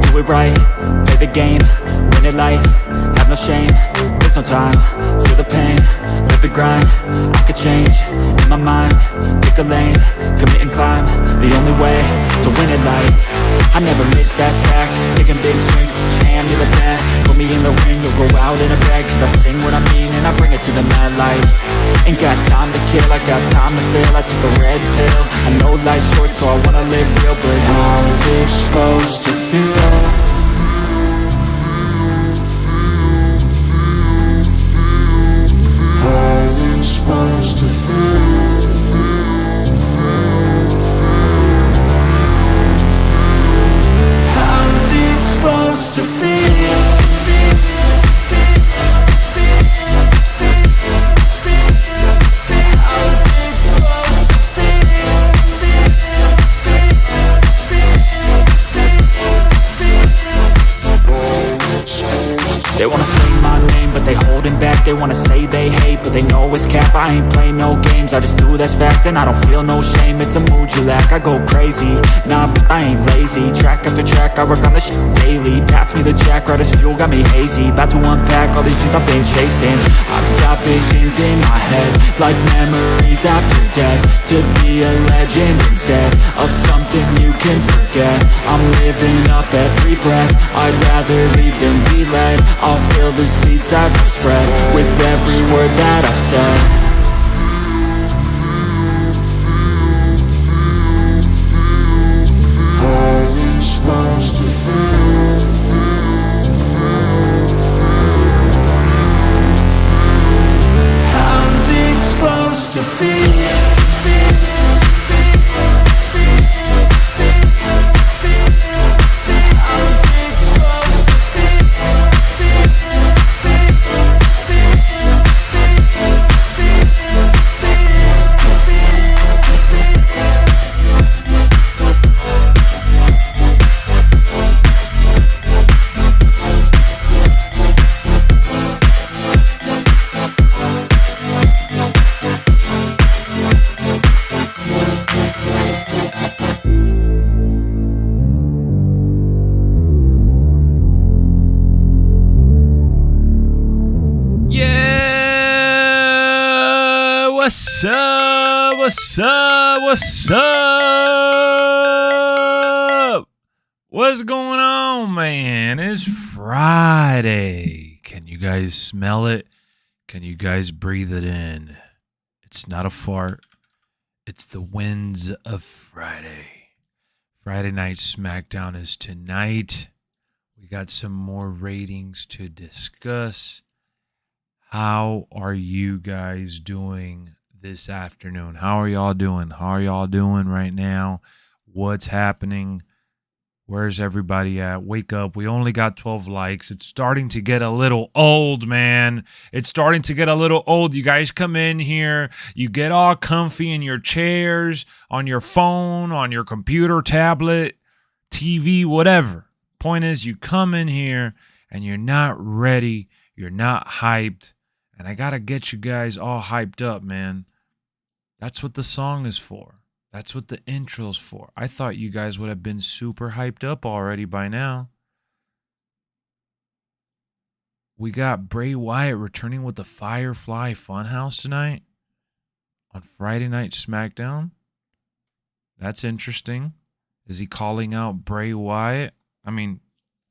do it right, play the game, win it life, have no shame, there's no time, feel the pain, live the grind, I could change, in my mind, pick a lane, commit and climb, the only way to win it life. I never miss, that's fact, taking big swings, put your hand to the bat, put me in the ring, you'll go out in a bag, cause I sing what I mean and I bring it to the mad light. Ain't got time to kill, I got time to feel, I took the red pill, I know life's short so I wanna live real, but how's it supposed to feel? How's it supposed to feel? How's it supposed to feel? They wanna say my name, but they holding back. They wanna say they hate, but they know it's cap. I ain't play no games, I just do that's fact. And I don't feel no shame, it's a mood you lack. I go crazy, nah, but I ain't lazy. Track after track, I work on this shit daily. Pass me the jack, right as fuel, got me hazy. About to unpack all these things I've been chasing. I've got visions in my head, like memories after death. To be a legend instead of something you can forget. I'm living up every breath, I'd rather lead than be led. I'll fill the seats as I spread with every word that I've said. How's it supposed to feel? How's it supposed to feel? What's up? What's up? What's up? What's going on, man? It's Friday. Can you guys smell it? Can you guys breathe it in? It's not a fart. It's the winds of Friday. Friday Night SmackDown is tonight. We got some more ratings to discuss. How are you guys doing this afternoon? How are y'all doing? How are y'all doing right now? What's happening? Where's everybody at? Wake up. We only got 12 likes. It's starting to get a little old, man. It's starting to get a little old. You guys come in here. You get all comfy in your chairs, on your phone, on your computer, tablet, TV, whatever. Point is, you come in here and you're not ready. You're not hyped. And I got to get you guys all hyped up, man. That's what the song is for. That's what the intro's for. I thought you guys would have been super hyped up already by now. We got Bray Wyatt returning with the Firefly Funhouse tonight on Friday Night SmackDown. That's interesting. Is he calling out Bray Wyatt? I mean,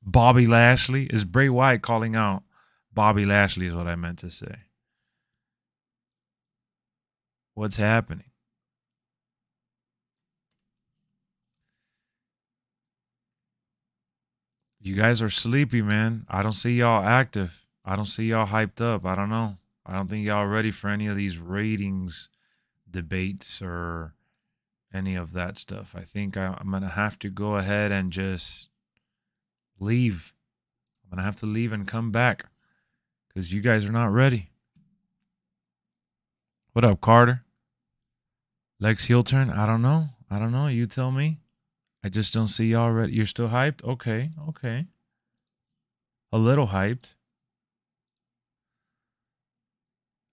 Bobby Lashley. Is Bray Wyatt calling out Bobby Lashley is what I meant to say. What's happening? You guys are sleepy, man. I don't see y'all active. I don't see y'all hyped up. I don't know. I don't think y'all ready for any of these ratings debates or any of that stuff. I think I'm going to have to go ahead and just leave. I'm going to have to leave and come back. Because you guys are not ready. What up, Carter? Lex heel turn? I don't know. You tell me. I just don't see y'all ready. You're still hyped? Okay. A little hyped.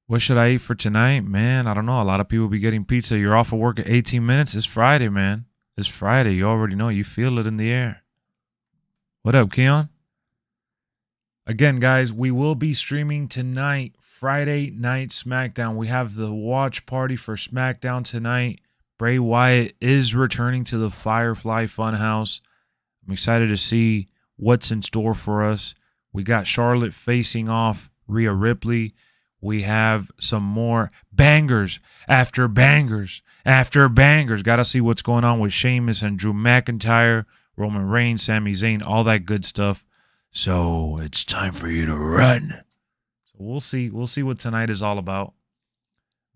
What should I eat for tonight? Man, I don't know. A lot of people be getting pizza. You're off of work at 18 minutes. It's Friday, man. It's Friday. You already know. You feel it in the air. What up, Keon? Again, guys, we will be streaming tonight, Friday Night SmackDown. We have the watch party for SmackDown tonight. Bray Wyatt is returning to the Firefly Funhouse. I'm excited to see what's in store for us. We got Charlotte facing off Rhea Ripley. We have some more bangers after bangers after bangers. Got to see what's going on with Sheamus and Drew McIntyre, Roman Reigns, Sami Zayn, all that good stuff. So it's time for you to run. So we'll see. We'll see what tonight is all about.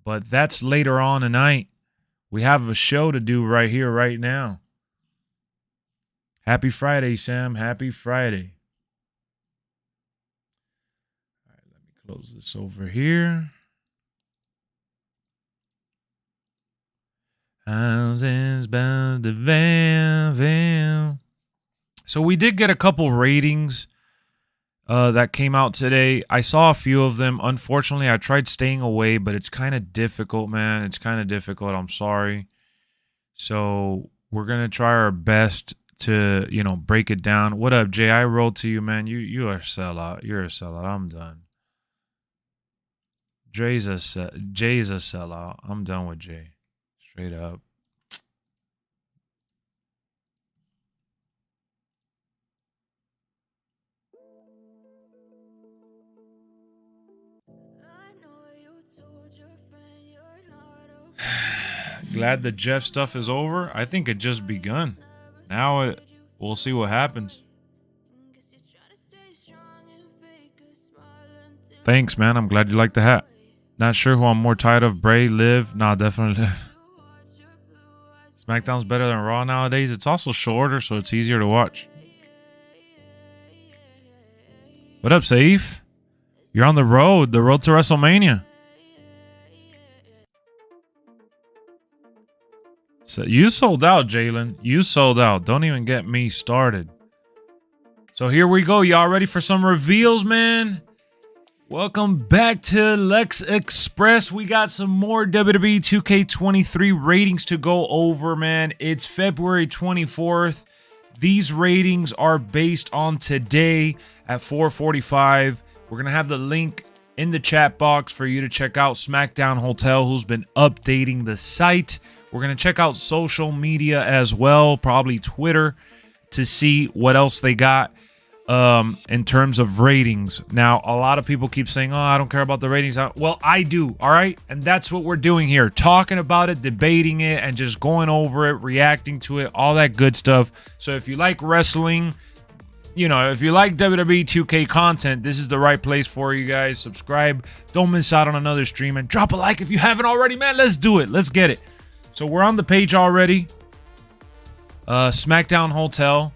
But that's later on tonight. We have a show to do right here, right now. Happy Friday, Sam. Happy Friday. All right, let me close this over here. Houses bound to Van. So we did get a couple ratings that came out today. I saw a few of them. Unfortunately, I tried staying away, but it's kind of difficult, man. It's kind of difficult. I'm sorry. So we're going to try our best to, break it down. What up, Jay? I wrote to you, man. You are a sellout. You're a sellout. I'm done. Jay's a sellout. I'm done with Jay. Straight up. Glad the Jeff stuff is over. I think it just begun. Now we'll see what happens. Thanks, man. I'm glad you like the hat. Not sure who I'm more tired of, Bray, Liv. Nah, definitely Liv. SmackDown's better than Raw nowadays. It's also shorter, so it's easier to watch. What up, Saif? You're on the road to WrestleMania. So you sold out, Jalen. You sold out. Don't even get me started. So here we go. Y'all ready for some reveals, man? Welcome back to LexxExpress. We got some more WWE 2K23 ratings to go over, man. It's February 24th. These ratings are based on today at 4:45. We're going to have the link in the chat box for you to check out SmackDown Hotel, who's been updating the site. We're going to check out social media as well, probably Twitter, to see what else they got in terms of ratings. Now, a lot of people keep saying, oh, I don't care about the ratings. Well, I do, all right? And that's what we're doing here, talking about it, debating it, and just going over it, reacting to it, all that good stuff. So if you like wrestling, if you like WWE 2K content, this is the right place for you guys. Subscribe. Don't miss out on another stream. And drop a like if you haven't already, man. Let's do it. Let's get it. So we're on the page already. SmackDown Hotel.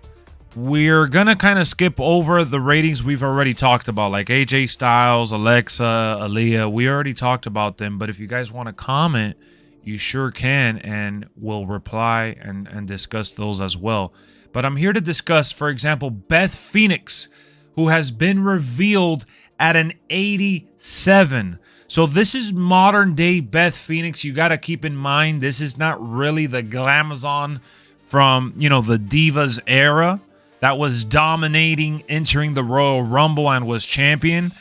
We're going to kind of skip over the ratings we've already talked about, like AJ Styles, Alexa, Aaliyah. We already talked about them, but if you guys want to comment, you sure can, and we'll reply and discuss those as well. But I'm here to discuss, for example, Beth Phoenix, who has been revealed at an 87. So this is modern day Beth Phoenix. You got to keep in mind, this is not really the Glamazon from, the Divas era that was dominating, entering the Royal Rumble and was champion.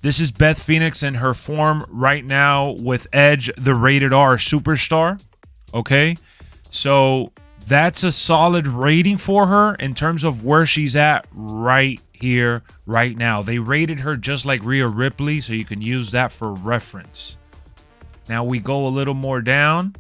This is Beth Phoenix in her form right now with Edge, the rated R superstar. Okay, so that's a solid rating for her in terms of where she's at right here, right now. They rated her just like Rhea Ripley, so you can use that for reference. Now we go a little more down.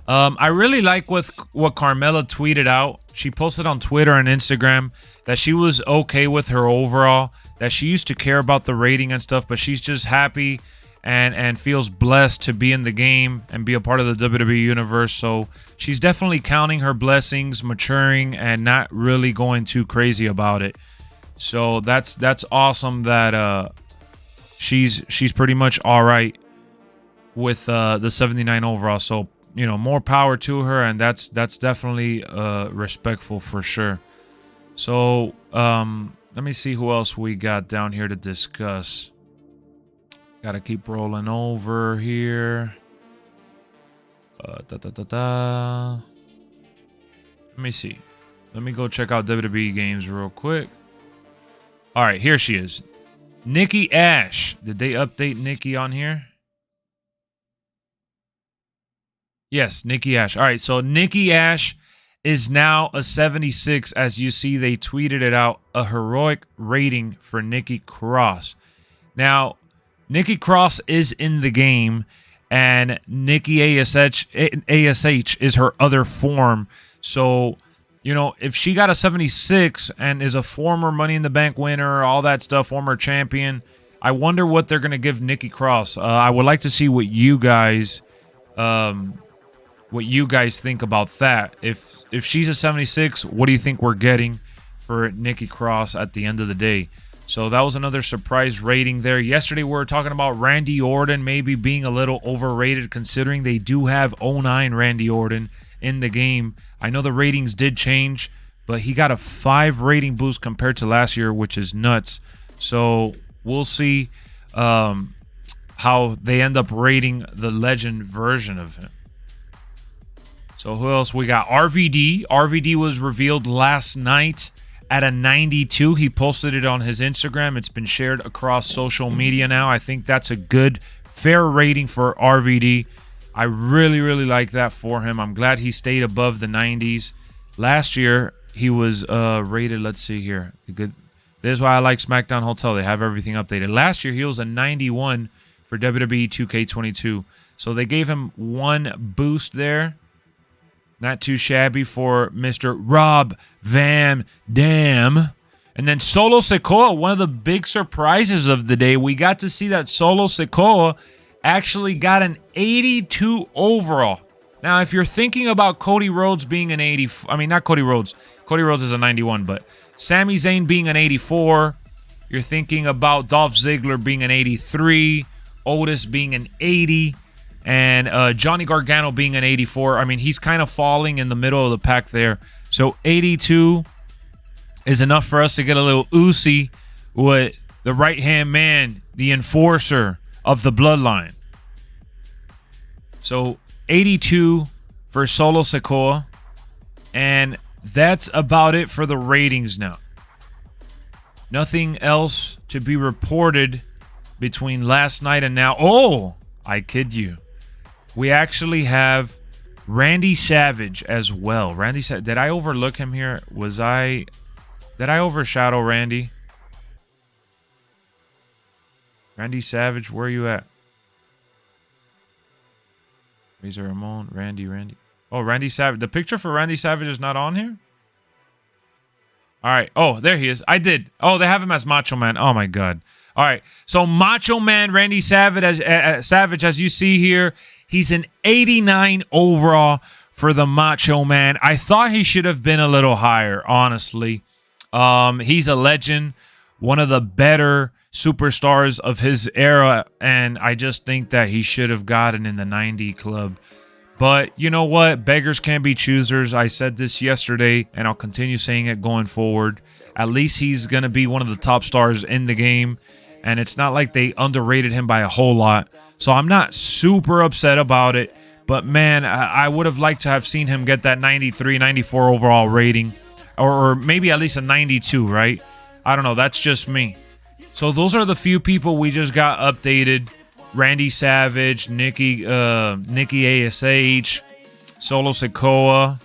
I really like what Carmella tweeted out. She posted on Twitter and Instagram that she was okay with her overall, that she used to care about the rating and stuff, but she's just happy and feels blessed to be in the game and be a part of the WWE universe. So she's definitely counting her blessings, maturing, and not really going too crazy about it. So that's awesome that she's pretty much all right with the 79 overall. So more power to her, and that's definitely respectful for sure. So let me see who else we got down here to discuss. Gotta keep rolling over here. Let me see. Let me go check out WWE games real quick. All right, here she is. Nikki Ash. Did they update Nikki on here? Yes, Nikki Ash. All right, so Nikki Ash is now a 76. As you see, they tweeted it out. A heroic rating for Nikki Cross. Now, Nikki Cross is in the game, and Nikki ASH is her other form. So, you know, if she got a 76 and is a former Money in the Bank winner, all that stuff, former champion, I wonder what they're going to give Nikki Cross. I would like to see what you guys think about that. If she's a 76, what do you think we're getting for Nikki Cross at the end of the day? So that was another surprise rating there. Yesterday we were talking about Randy Orton maybe being a little overrated, considering they do have 09 Randy Orton in the game. I know the ratings did change, but he got a 5 rating boost compared to last year, which is nuts. So we'll see how they end up rating the legend version of him. So who else we got? RVD. RVD was revealed last night at a 92. He posted it on his Instagram. It's been shared across social media now. I think that's a good, fair rating for RVD. I really, really like that for him. I'm glad he stayed above the 90s. Last year, he was rated, let's see here. Good. This is why I like SmackDown Hotel. They have everything updated. Last year, he was a 91 for WWE 2K22. So they gave him 1 boost there. Not too shabby for Mr. Rob Van Dam. And then Solo Sikoa, one of the big surprises of the day. We got to see that Solo Sikoa actually got an 82 overall. Now, if you're thinking about Cody Rhodes being an 80... I mean, not Cody Rhodes. Cody Rhodes is a 91, but Sami Zayn being an 84. You're thinking about Dolph Ziggler being an 83. Otis being an 80. And Johnny Gargano being an 84. I mean, he's kind of falling in the middle of the pack there. So 82 is enough for us to get a little oozy with the right-hand man, the enforcer of the bloodline. So 82 for Solo Sikoa. And that's about it for the ratings now. Nothing else to be reported between last night and now. Oh, I kid you. We actually have Randy Savage as well. Randy Savage. Did I overlook him here? Did I overshadow Randy? Randy Savage, where are you at? Razor Ramon, Randy. Oh, Randy Savage. The picture for Randy Savage is not on here? All right. Oh, there he is. I did. Oh, they have him as Macho Man. Oh, my God. All right. So Macho Man Randy Savage, as you see here, he's an 89 overall for the Macho Man. I thought he should have been a little higher, honestly. He's a legend, one of the better superstars of his era, and I just think that he should have gotten in the 90 club. But you know what? Beggars can't be choosers. I said this yesterday, and I'll continue saying it going forward. At least he's going to be one of the top stars in the game, and it's not like they underrated him by a whole lot. So I'm not super upset about it. But, man, I would have liked to have seen him get that 93, 94 overall rating. Or maybe at least a 92, right? I don't know. That's just me. So those are the few people we just got updated. Randy Savage, Nikki ASH, Solo Sikoa.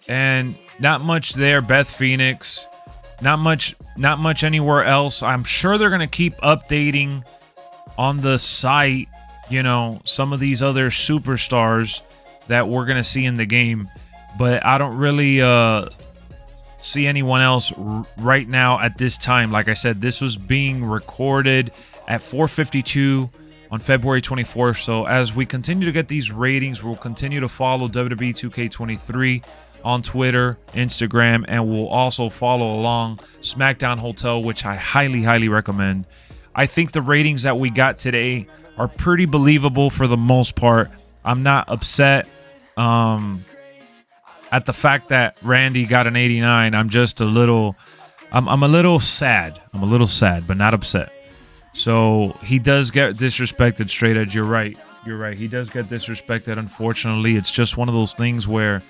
And not much there. Beth Phoenix. Not much anywhere else. I'm sure they're going to keep updating on the site, you know, some of these other superstars that we're going to see in the game. But I don't really see anyone else right now at this time. Like I said, this was being recorded at 4:52 on February 24th. So as we continue to get these ratings, we'll continue to follow WWE 2K23 on Twitter, Instagram, and we'll also follow along SmackDown Hotel, which I highly, highly recommend. I think the ratings that we got today are pretty believable for the most part. I'm not upset at the fact that Randy got an 89. I'm just a little, I'm a little sad. I'm a little sad, but not upset. So he does get disrespected, Straight Edge. You're right. He does get disrespected. Unfortunately, it's just one of those things where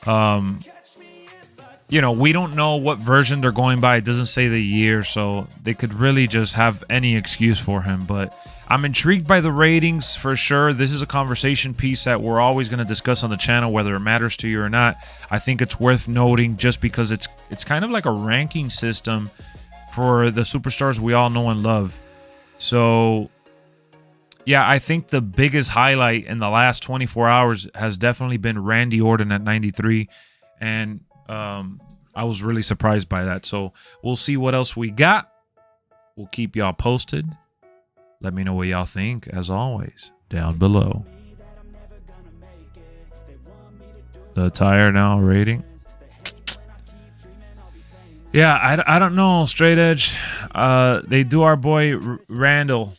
You know, we don't know what version they're going by. It doesn't say the year, so they could really just have any excuse for him. But I'm intrigued by the ratings for sure. This is a conversation piece that we're always going to discuss on the channel, whether it matters to you or not. I think it's worth noting just because it's kind of like a ranking system for the superstars we all know and love. So, yeah, I think the biggest highlight in the last 24 hours has definitely been Randy Orton at 93. And I was really surprised by that. So we'll see what else we got. We'll keep y'all posted. Let me know what y'all think, as always, down below. The attire now rating. Yeah, I don't know, Straight Edge. They do our boy Randall.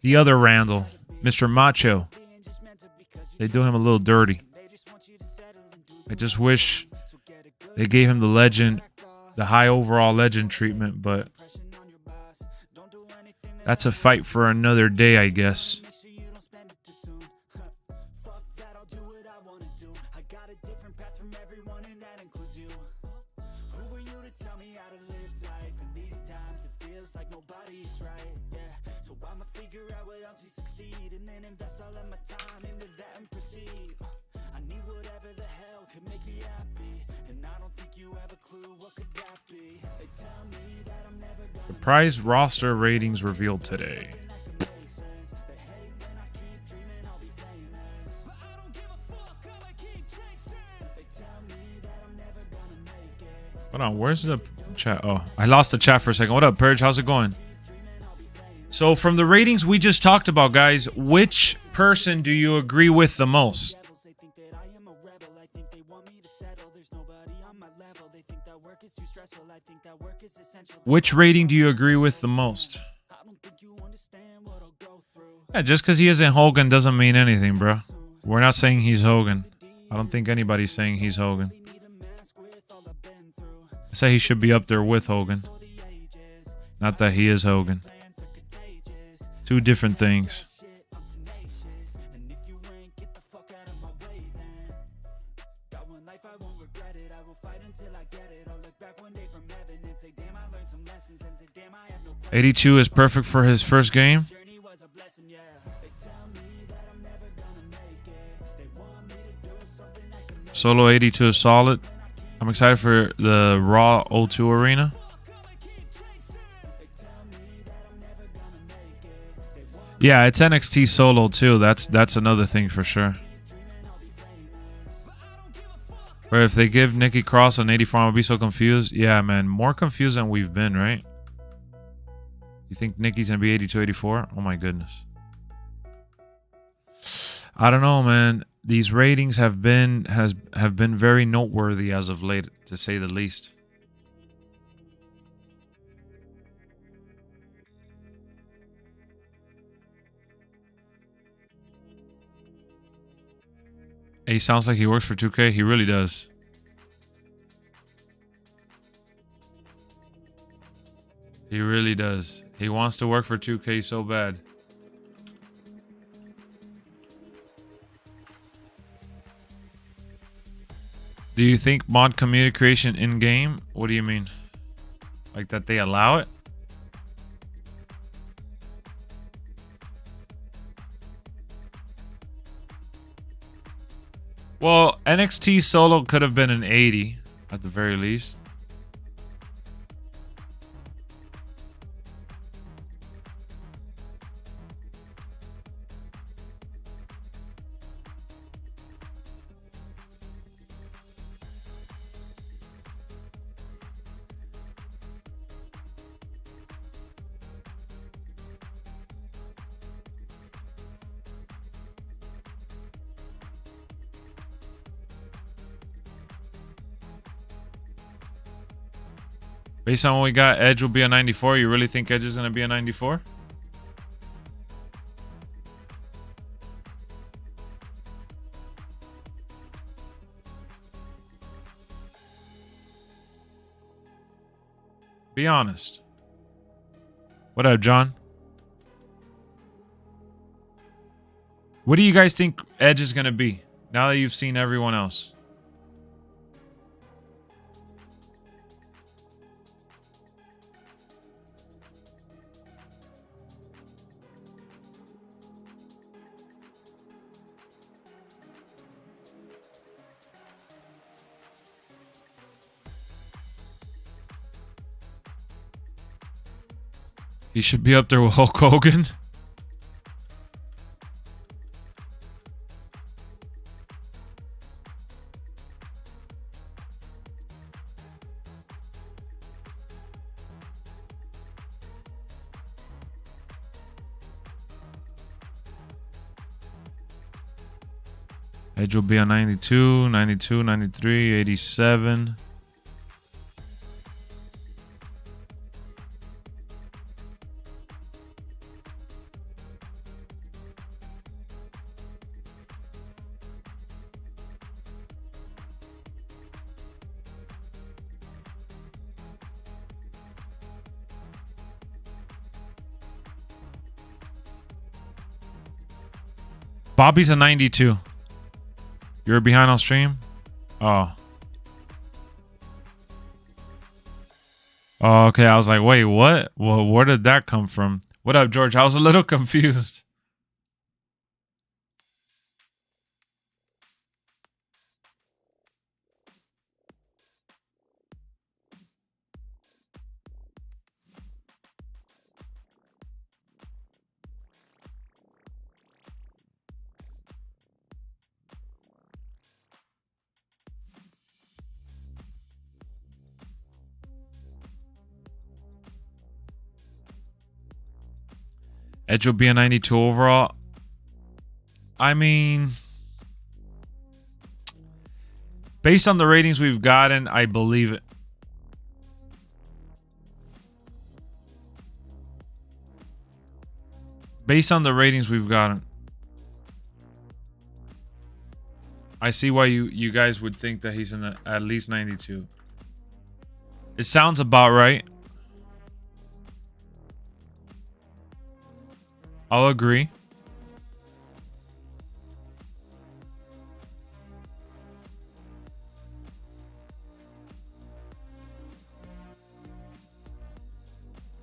The other Randall, Mr. Macho. They do him a little dirty. I just wish they gave him the legend, the high overall legend treatment, but that's a fight for another day, I guess. Surprise roster ratings revealed today. Hold on, where's the chat? Oh, I lost the chat for a second. What up, Purge? How's it going? So from the ratings we just talked about, guys, which person do you agree with the most? Which rating do you agree with the most? Yeah, just because he isn't Hogan doesn't mean anything, bro. We're not saying he's Hogan. I don't think anybody's saying he's Hogan. I say he should be up there with Hogan. Not that he is Hogan. Two different things. '82 is perfect for his first game. Solo 82 is solid. I'm excited for the Raw 02 arena. Yeah, it's NXT Solo too. That's another thing for sure. Or if they give Nikki Cross an 84, I'm gonna be so confused. Yeah, man, more confused than we've been, right? You think Nikki's gonna be 82, 84? Oh my goodness. I don't know, man. These ratings have been very noteworthy as of late, to say the least. He sounds like he works for 2K. He really does. He really does. He wants to work for 2K so bad. Do you think mod community creation in-game? What do you mean? Like that they allow it? Well, NXT Solo could have been an 80 at the very least. Based on what we got, Edge will be a 94. You really think Edge is going to be a 94? Be honest. What up, John? What do you guys think Edge is going to be? Now that you've seen everyone else. He should be up there with Hulk Hogan. Edge will be on 92, 92, 93, 87. Bobby's a 92. You're behind on stream? Oh. Oh, okay. I was like, wait, what? Well, where did that come from? What up, George? I was a little confused. Edge will be a 92 overall. I mean, based on the ratings we've gotten, I believe it. Based on the ratings we've gotten, I see why you guys would think that he's in the at least 92. It sounds about right. I'll agree.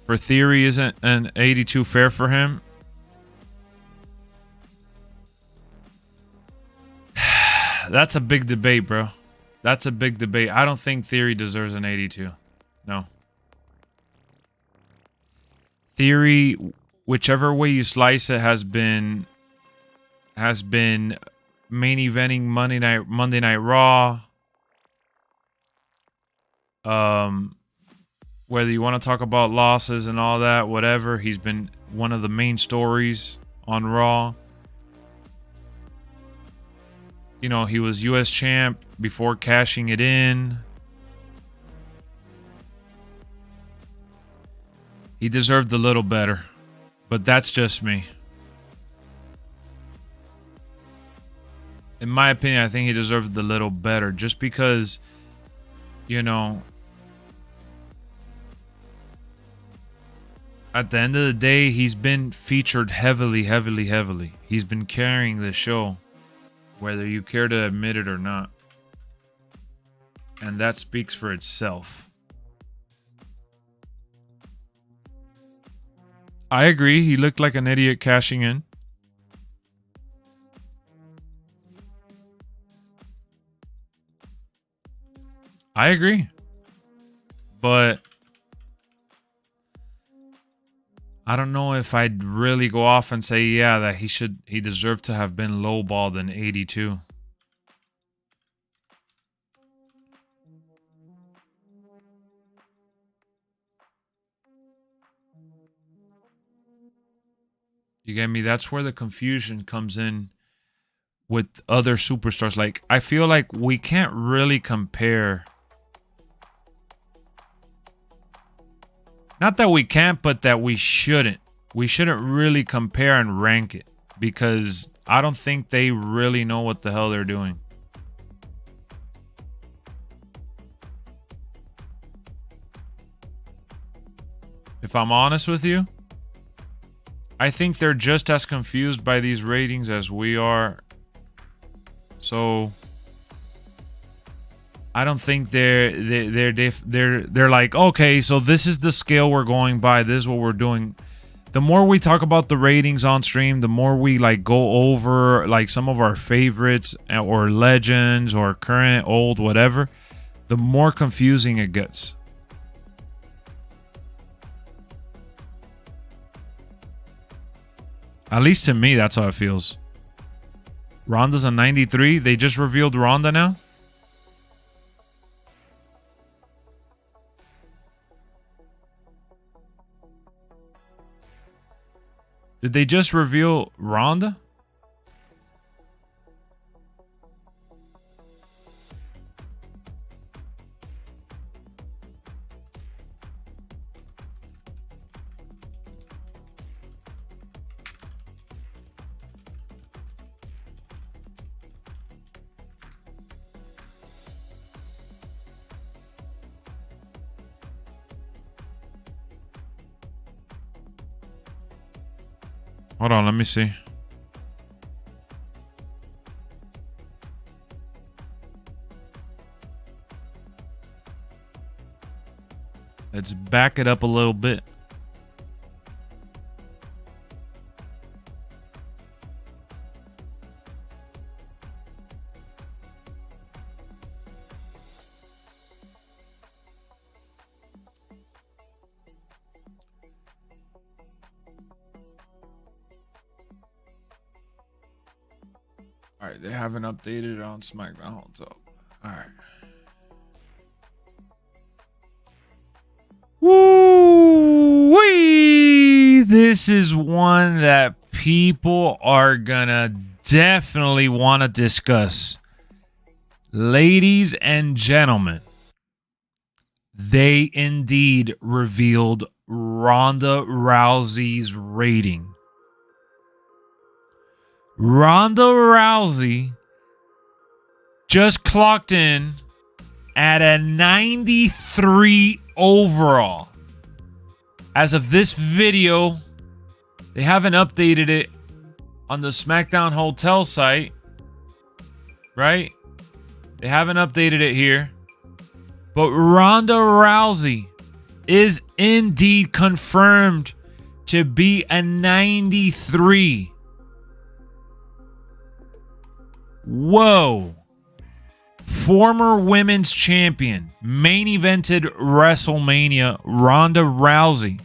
For Theory, isn't an 82 fair for him? That's a big debate, bro. That's a big debate. I don't think Theory deserves an 82. No. Theory, whichever way you slice it, has been main eventing Monday Night Raw. Whether you want to talk about losses and all that, whatever, he's been one of the main stories on Raw. You know, he was US champ before cashing it in. He deserved a little better. But that's just me. In my opinion, I think he deserved a little better. Just because, you know, at the end of the day, he's been featured heavily. He's been carrying the show, whether you care to admit it or not. And that speaks for itself. I agree. He looked like an idiot cashing in. I agree. But I don't know if I'd really go off and say, yeah, that he deserved to have been lowballed in 82. You get me? That's where the confusion comes in with other superstars. Like, I feel like we can't really compare. Not that we can't, but that we shouldn't. We shouldn't really compare and rank it, because I don't think they really know what the hell they're doing. If I'm honest with you, I think they're just as confused by these ratings as we are. So I don't think they're like, okay, so this is the scale we're going by. This is what we're doing. The more we talk about the ratings on stream, the more we like go over like some of our favorites or legends or current, old, whatever, the more confusing it gets. At least to me, that's how it feels. Ronda's a 93. They just revealed Ronda now. Did they just reveal Ronda? Hold on, let me see. Let's back it up a little bit. All right, they haven't updated it on SmackDown. Hold up. All right. Woo-wee! This is one that people are gonna definitely want to discuss. Ladies and gentlemen, they indeed revealed Ronda Rousey's rating. Ronda Rousey just clocked in at a 93 overall. As of this video, they haven't updated it on the SmackDown Hotel site, right? They haven't updated it here. But Ronda Rousey is indeed confirmed to be a 93. Whoa. Former women's champion, main evented WrestleMania, Ronda Rousey,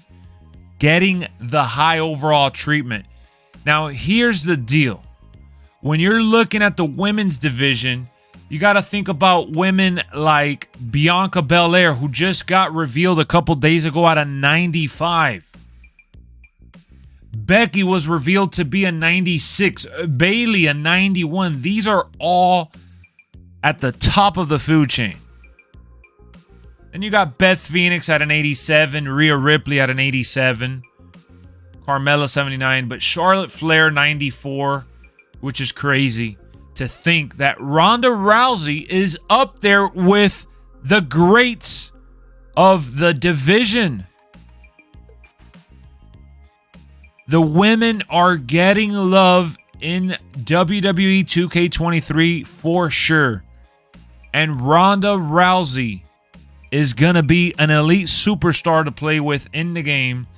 getting the high overall treatment. Now, here's the deal. When you're looking at the women's division, you got to think about women like Bianca Belair, who just got revealed a couple days ago at a 95. Becky was revealed to be a 96. Bayley, a 91. These are all at the top of the food chain. Then you got Beth Phoenix at an 87. Rhea Ripley at an 87. Carmella, 79. But Charlotte Flair, 94. Which is crazy to think that Ronda Rousey is up there with the greats of the division. The women are getting love in WWE 2K23 for sure. And Ronda Rousey is going to be an elite superstar to play with in the game.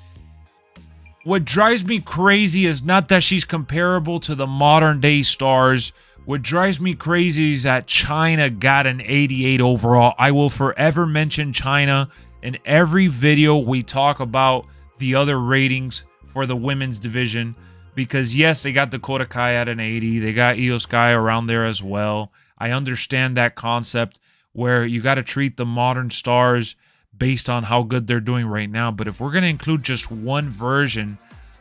What drives me crazy is not that she's comparable to the modern day stars. What drives me crazy is that Chyna got an 88 overall. I will forever mention Chyna in every video we talk about the other ratings for the women's division, because yes, they got Dakota Kai at an 80. They got Io Sky around there as well. I understand that concept where you got to treat the modern stars based on how good they're doing right now. But if we're going to include just one version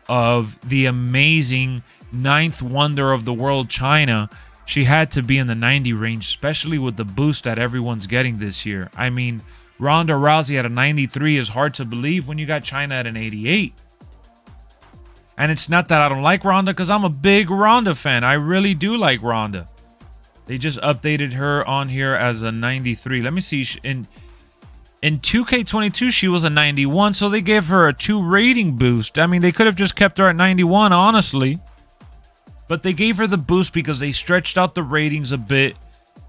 of the amazing ninth wonder of the world, Chyna, she had to be in the 90 range, especially with the boost that everyone's getting this year. I mean, Ronda Rousey at a 93 is hard to believe when you got Chyna at an 88. And it's not that I don't like Ronda, because I'm a big Ronda fan. I really do like Ronda. They just updated her on here as a 93. Let me see. In 2K22, she was a 91, so they gave her a 2 rating boost. I mean, they could have just kept her at 91, honestly. But they gave her the boost because they stretched out the ratings a bit.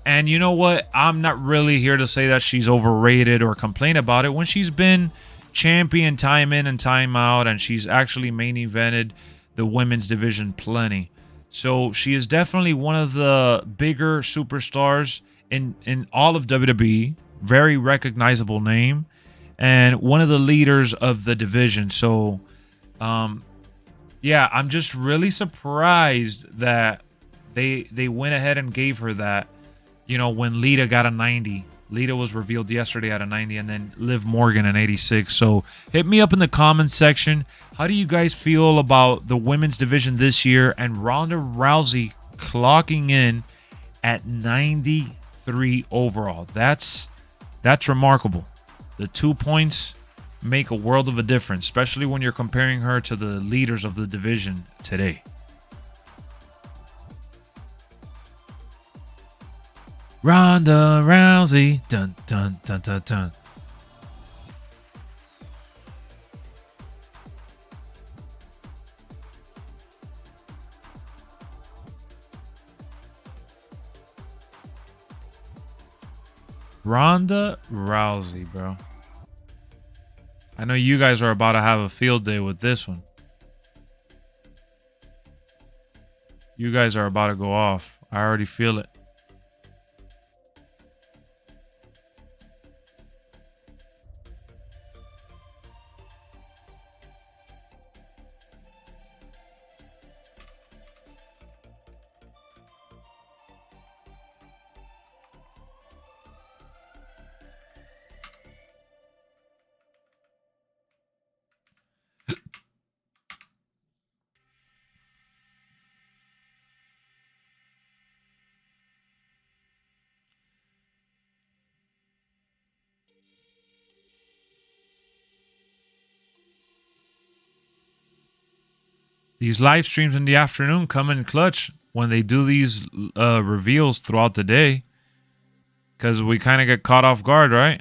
And you know what? I'm not really here to say that she's overrated or complain about it when she's been champion time in and time out, and she's actually main evented the women's division plenty. So she is definitely one of the bigger superstars in all of WWE. Very recognizable name, and one of the leaders of the division. So yeah, I'm just really surprised that they went ahead and gave her that. You know, when Lita got a 90. Lita was revealed yesterday at a 90, and then Liv Morgan an 86. So hit me up in the comments section. How do you guys feel about the women's division this year and Ronda Rousey clocking in at 93 overall? That's remarkable. The 2 points make a world of a difference, especially when you're comparing her to the leaders of the division today. Ronda Rousey, dun dun dun dun dun. Ronda Rousey, bro. I know you guys are about to have a field day with this one. You guys are about to go off. I already feel it. These live streams in the afternoon come in clutch when they do these reveals throughout the day, because we kind of get caught off guard, right?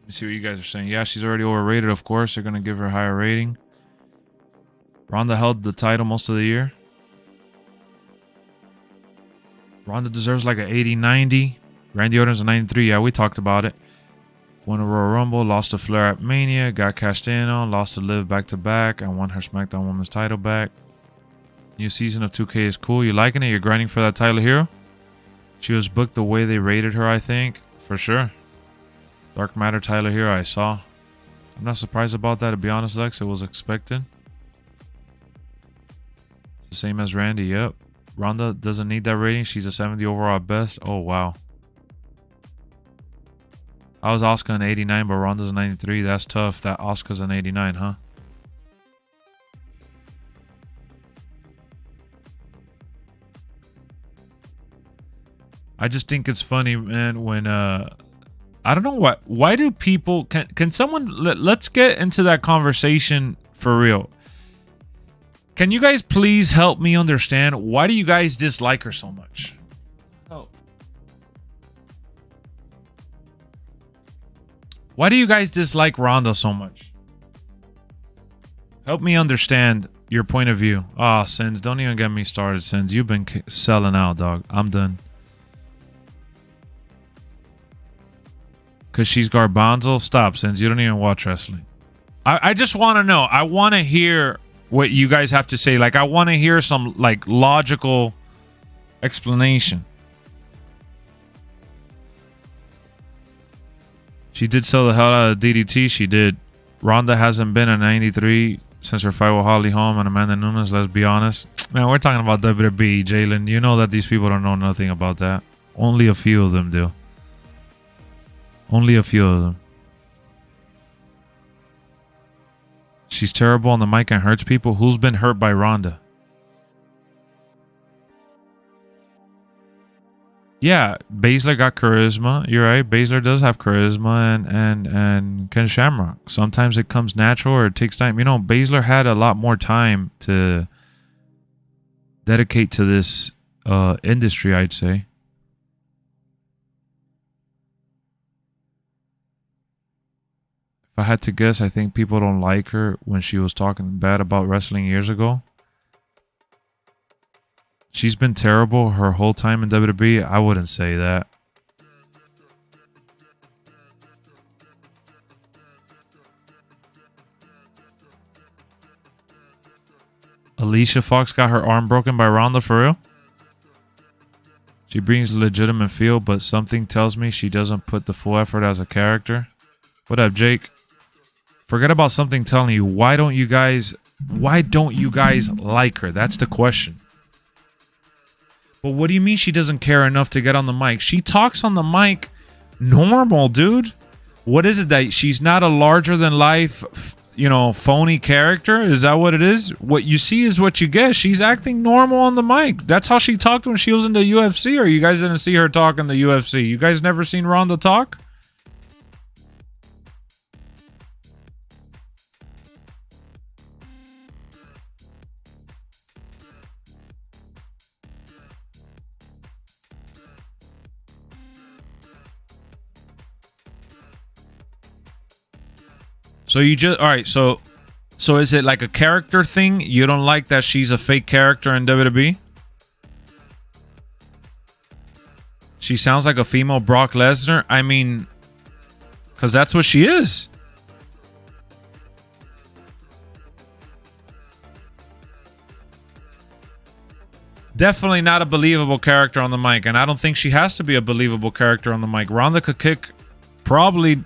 Let me see what you guys are saying. Yeah, she's already overrated, of course. They're going to give her a higher rating. Ronda held the title most of the year. Ronda deserves like an 80, 90. Randy Orton's a 93. Yeah, we talked about it. Won a Royal Rumble, lost to Flair at Mania, got cashed in on, lost to Liv back-to-back, and won her SmackDown Women's title back. New season of 2K is cool. You liking it? You're grinding for that title hero? She was booked the way they rated her, I think. For sure. Dark Matter Tyler Hero, I saw. I'm not surprised about that, to be honest, Lex. It was expected. It's the same as Randy, yep. Ronda doesn't need that rating. She's a 70 overall at best. Oh, wow. I was Asuka an 89, but Ronda's a 93. That's tough that Asuka's an 89, huh? I just think it's funny, man, when I don't know why do people can someone let's get into that conversation for real. Can you guys please help me understand, why do you guys dislike her so much? Oh. Why do you guys dislike Ronda so much? Help me understand your point of view. Ah, Sins, don't even get me started, Sins. You've been selling out, dog. I'm done. Because she's Garbanzo? Stop, Sins. You don't even watch wrestling. I just want to know. I want to hear what you guys have to say. Like, I want to hear some, like, logical explanation. She did sell the hell out of DDT. She did. Ronda hasn't been a 93 since her fight with Holly Holm and Amanda Nunes. Let's be honest. Man, we're talking about WWE, Jalen. You know that these people don't know nothing about that. Only a few of them do. Only a few of them. She's terrible on the mic and hurts people. Who's been hurt by Ronda? Yeah, Baszler got charisma. You're right. Baszler does have charisma, and Ken Shamrock. Sometimes it comes natural or it takes time. You know, Baszler had a lot more time to dedicate to this industry, I'd say. If I had to guess, I think people don't like her when she was talking bad about wrestling years ago. She's been terrible her whole time in WWE. I wouldn't say that. Alicia Fox got her arm broken by Ronda, for real? She brings legitimate feel, but something tells me she doesn't put the full effort as a character. What up, Jake? Forget about something telling you. Why don't you guys like her? That's the question. But what do you mean she doesn't care enough to get on the mic? She talks on the mic normal, dude. What is it that she's not a larger than life, phony character? Is that what it is? What you see is what you get. She's acting normal on the mic. That's how she talked when she was in the UFC, or you guys didn't see her talk in the UFC? You guys never seen Ronda talk? So you just, all right, so is it like a character thing? You don't like that she's a fake character in WWE? She sounds like a female Brock Lesnar? I mean, because that's what she is. Definitely not a believable character on the mic, and I don't think she has to be a believable character on the mic. Ronda could kick probably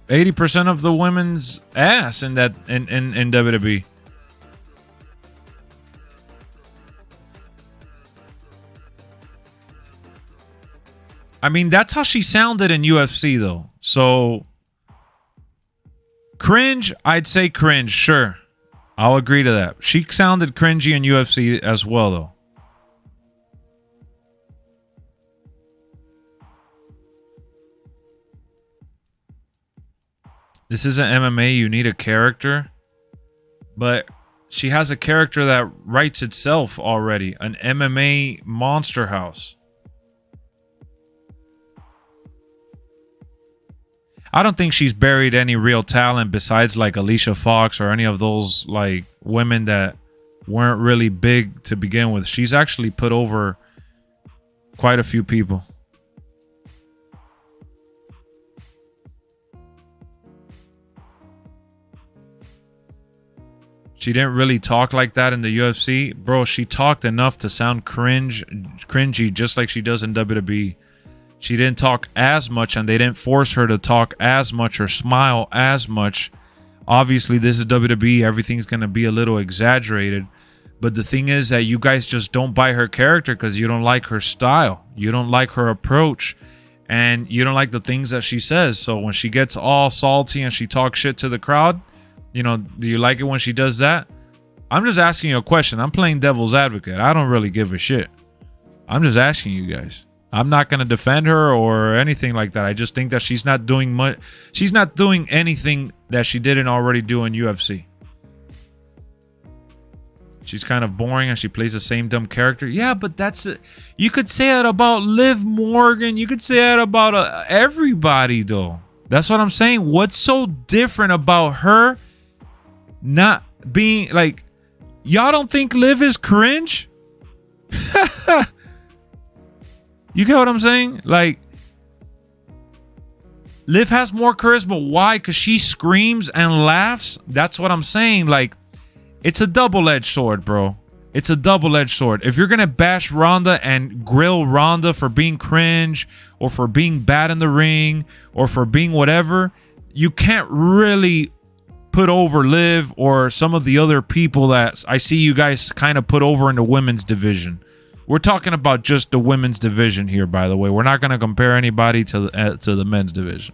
80% of the women's ass in WWE. I mean, that's how she sounded in UFC, though. So, cringe, I'd say cringe, sure. I'll agree to that. She sounded cringy in UFC as well, though. This isn't MMA, you need a character. But she has a character that writes itself already. An MMA monster house. I don't think she's buried any real talent besides like Alicia Fox or any of those like women that weren't really big to begin with. She's actually put over quite a few people. She didn't really talk like that in the UFC. Bro, she talked enough to sound cringy just like she does in WWE. She didn't talk as much, and they didn't force her to talk as much or smile as much. Obviously, this is WWE. Everything's going to be a little exaggerated. But the thing is that you guys just don't buy her character because you don't like her style. You don't like her approach. And you don't like the things that she says. So when she gets all salty and she talks shit to the crowd, do you like it when she does that? I'm just asking you a question. I'm playing devil's advocate. I don't really give a shit. I'm just asking you guys. I'm not going to defend her or anything like that. I just think that she's not doing much. She's not doing anything that she didn't already do in UFC. She's kind of boring and she plays the same dumb character. Yeah, but that's it. You could say that about Liv Morgan. You could say that about everybody, though. That's what I'm saying. What's so different about her not being like, y'all don't think Liv is cringe? You get what I'm saying? Like, Liv has more charisma. Why? Because she screams and laughs. That's what I'm saying. Like, it's a double-edged sword, bro. It's a double-edged sword. If you're going to bash Ronda and grill Ronda for being cringe or for being bad in the ring or for being whatever, you can't really put over Liv or some of the other people that I see you guys kind of put over in the women's division. We're talking about just the women's division here, by the way. We're not going to compare anybody to the men's division.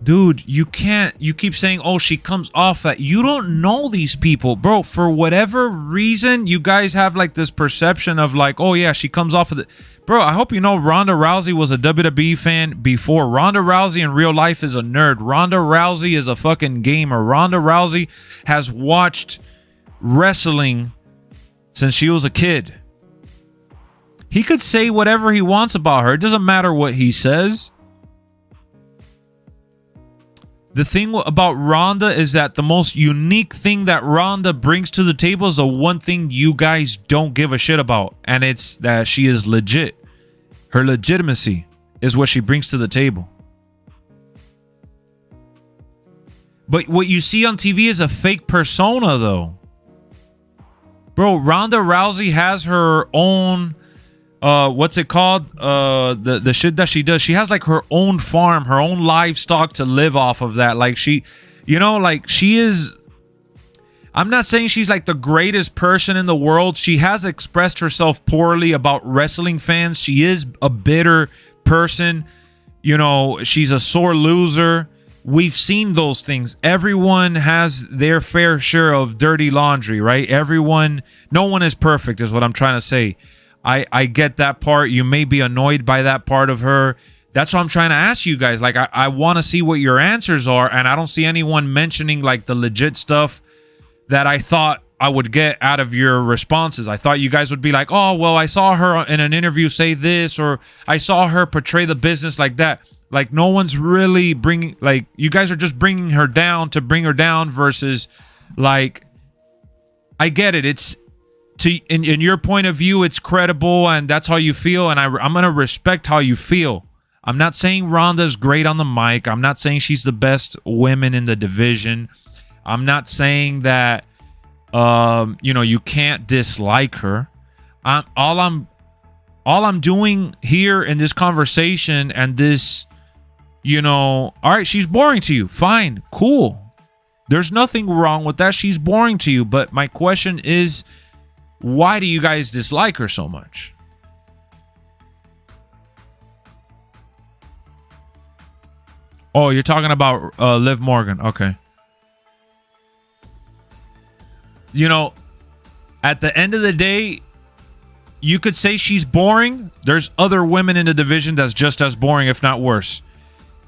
Dude, you can't. You keep saying, oh, she comes off that. You don't know these people, bro. For whatever reason, you guys have like this perception of like, oh yeah, she comes off of the. Bro, I hope you know Ronda Rousey was a WWE fan before. Ronda Rousey in real life is a nerd. Ronda Rousey is a fucking gamer. Ronda Rousey has watched wrestling since she was a kid. He could say whatever he wants about her. It doesn't matter what he says. The thing about Ronda is that the most unique thing that Ronda brings to the table is the one thing you guys don't give a shit about. And it's that she is legit. Her legitimacy is what she brings to the table. But what you see on TV is a fake persona, though. Bro, Ronda Rousey has her own... what's it called? The shit that she does. She has like her own farm, her own livestock to live off of that. Like she, you know, like she is. I'm not saying she's like the greatest person in the world. She has expressed herself poorly about wrestling fans. She is a bitter person. You know, she's a sore loser. We've seen those things. Everyone has their fair share of dirty laundry, right? No one is perfect, is what I'm trying to say. I get that part. You may be annoyed by that part of her. That's what I'm trying to ask you guys. Like, I want to see what your answers are, and I don't see anyone mentioning like the legit stuff that I thought I would get out of your responses. I thought you guys would be like, oh, well, I saw her in an interview say this, or I saw her portray the business like that. Like, no one's really bringing, like, you guys are just bringing her down to bring her down versus, like, I get it. It's, in your point of view, it's credible and that's how you feel, and I'm going to respect how you feel. I'm not saying Ronda's great on the mic. I'm not saying she's the best women in the division. I'm not saying that you can't dislike her. All I'm doing here in this conversation and this, all right, she's boring to you. Fine, cool. There's nothing wrong with that. She's boring to you, but my question is, why do you guys dislike her so much? Oh, you're talking about Liv Morgan. Okay. At the end of the day, you could say she's boring. There's other women in the division that's just as boring, if not worse.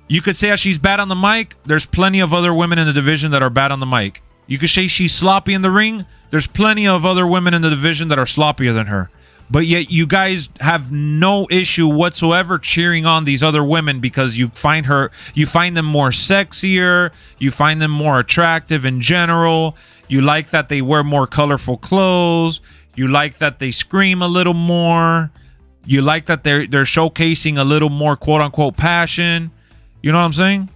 You could say she's bad on the mic. There's plenty of other women in the division that are bad on the mic. You could say she's sloppy in the ring. There's plenty of other women in the division that are sloppier than her. But yet you guys have no issue whatsoever cheering on these other women because you find them more sexier, you find them more attractive in general, you like that they wear more colorful clothes, you like that they scream a little more, you like that they're showcasing a little more quote-unquote passion. You know what I'm saying?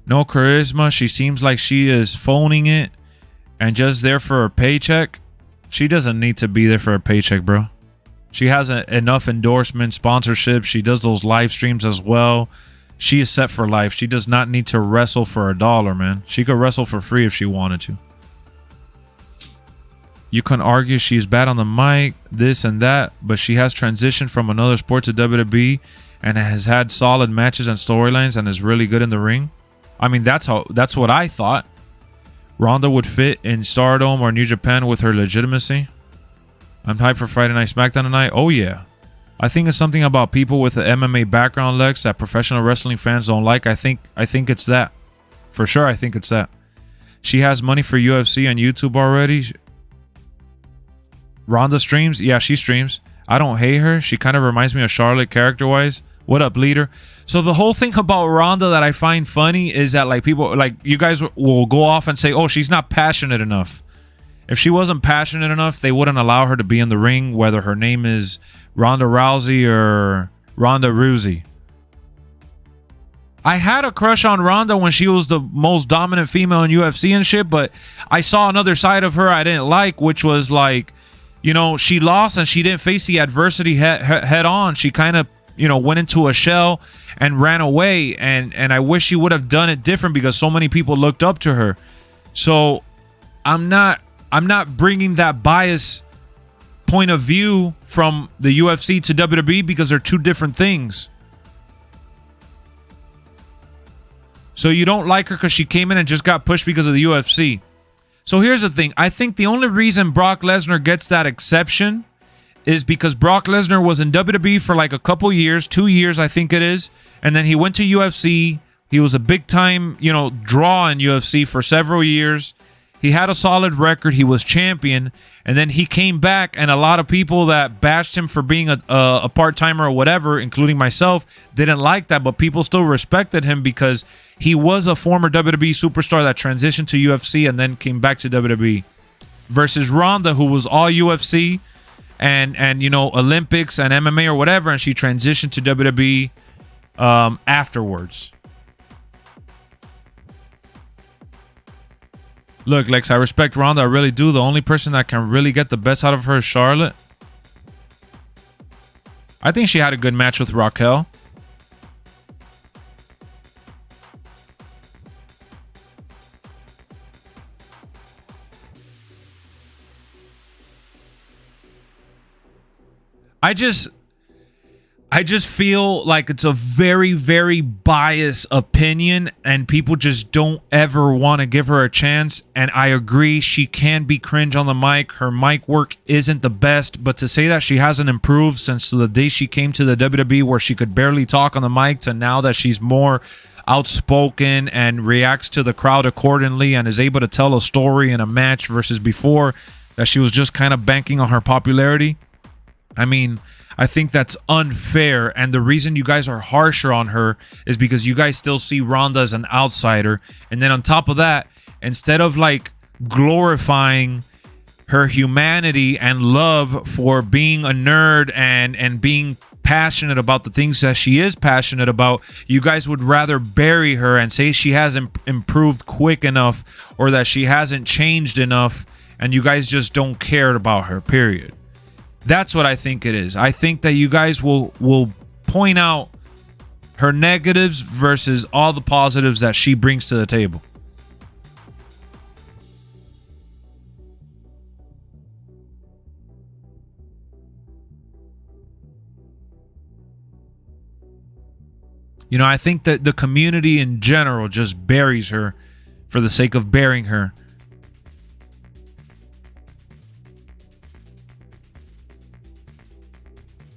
No charisma. She seems like she is phoning it and just there for a paycheck. She doesn't need to be there for a paycheck, bro. She has enough endorsement, sponsorship. She does those live streams as well. She is set for life. She does not need to wrestle for $1, man. She could wrestle for free if she wanted to. You can argue she's bad on the mic, this and that, but she has transitioned from another sport to WWE and has had solid matches and storylines and is really good in the ring. I mean, that's what I thought. Ronda would fit in Stardom or New Japan with her legitimacy. I'm hyped for Friday Night SmackDown tonight. Oh, yeah. I think it's something about people with an MMA background, Lex, that professional wrestling fans don't like. I think it's that. For sure, I think it's that. She has money for UFC on YouTube already. Ronda streams? Yeah, she streams. I don't hate her. She kind of reminds me of Charlotte character-wise. What up, leader? So the whole thing about Ronda that I find funny is that like people, like you guys will go off and say, oh, she's not passionate enough. If she wasn't passionate enough, they wouldn't allow her to be in the ring, whether her name is Ronda Rousey or Ronda Rousey. I had a crush on Ronda when she was the most dominant female in UFC and shit, but I saw another side of her I didn't like, which was like, she lost and she didn't face the adversity head on. She kind of went into a shell and ran away, and I wish she would have done it different because so many people looked up to her. So I'm not bringing that bias point of view from the UFC to WWE because they're two different things. So you don't like her because she came in and just got pushed because of the UFC. So here's the thing. I think the only reason Brock Lesnar gets that exception is because Brock Lesnar was in WWE for like a couple years, 2 years, I think it is. And then he went to UFC. He was a big time, draw in UFC for several years. He had a solid record. He was champion. And then he came back, and a lot of people that bashed him for being a part-timer or whatever, including myself, didn't like that. But people still respected him because he was a former WWE superstar that transitioned to UFC and then came back to WWE. Versus Ronda, who was all UFC and Olympics and MMA or whatever, and she transitioned to WWE afterwards. Look, Lex, I respect Ronda. I really do. The only person that can really get the best out of her is Charlotte. I think she had a good match with Raquel. I just feel like it's a very, very biased opinion, and people just don't ever want to give her a chance. And I agree, she can be cringe on the mic. Her mic work isn't the best, but to say that she hasn't improved since the day she came to the WWE where she could barely talk on the mic to now that she's more outspoken and reacts to the crowd accordingly and is able to tell a story in a match versus before that she was just kind of banking on her popularity. I mean, I think that's unfair, and the reason you guys are harsher on her is because you guys still see Ronda as an outsider. And then on top of that, instead of like glorifying her humanity and love for being a nerd and being passionate about the things that she is passionate about, you guys would rather bury her and say she hasn't improved quick enough or that she hasn't changed enough, and you guys just don't care about her, period. That's what I think it is. I think that you guys will point out her negatives versus all the positives that she brings to the table. I think that the community in general just buries her for the sake of burying her.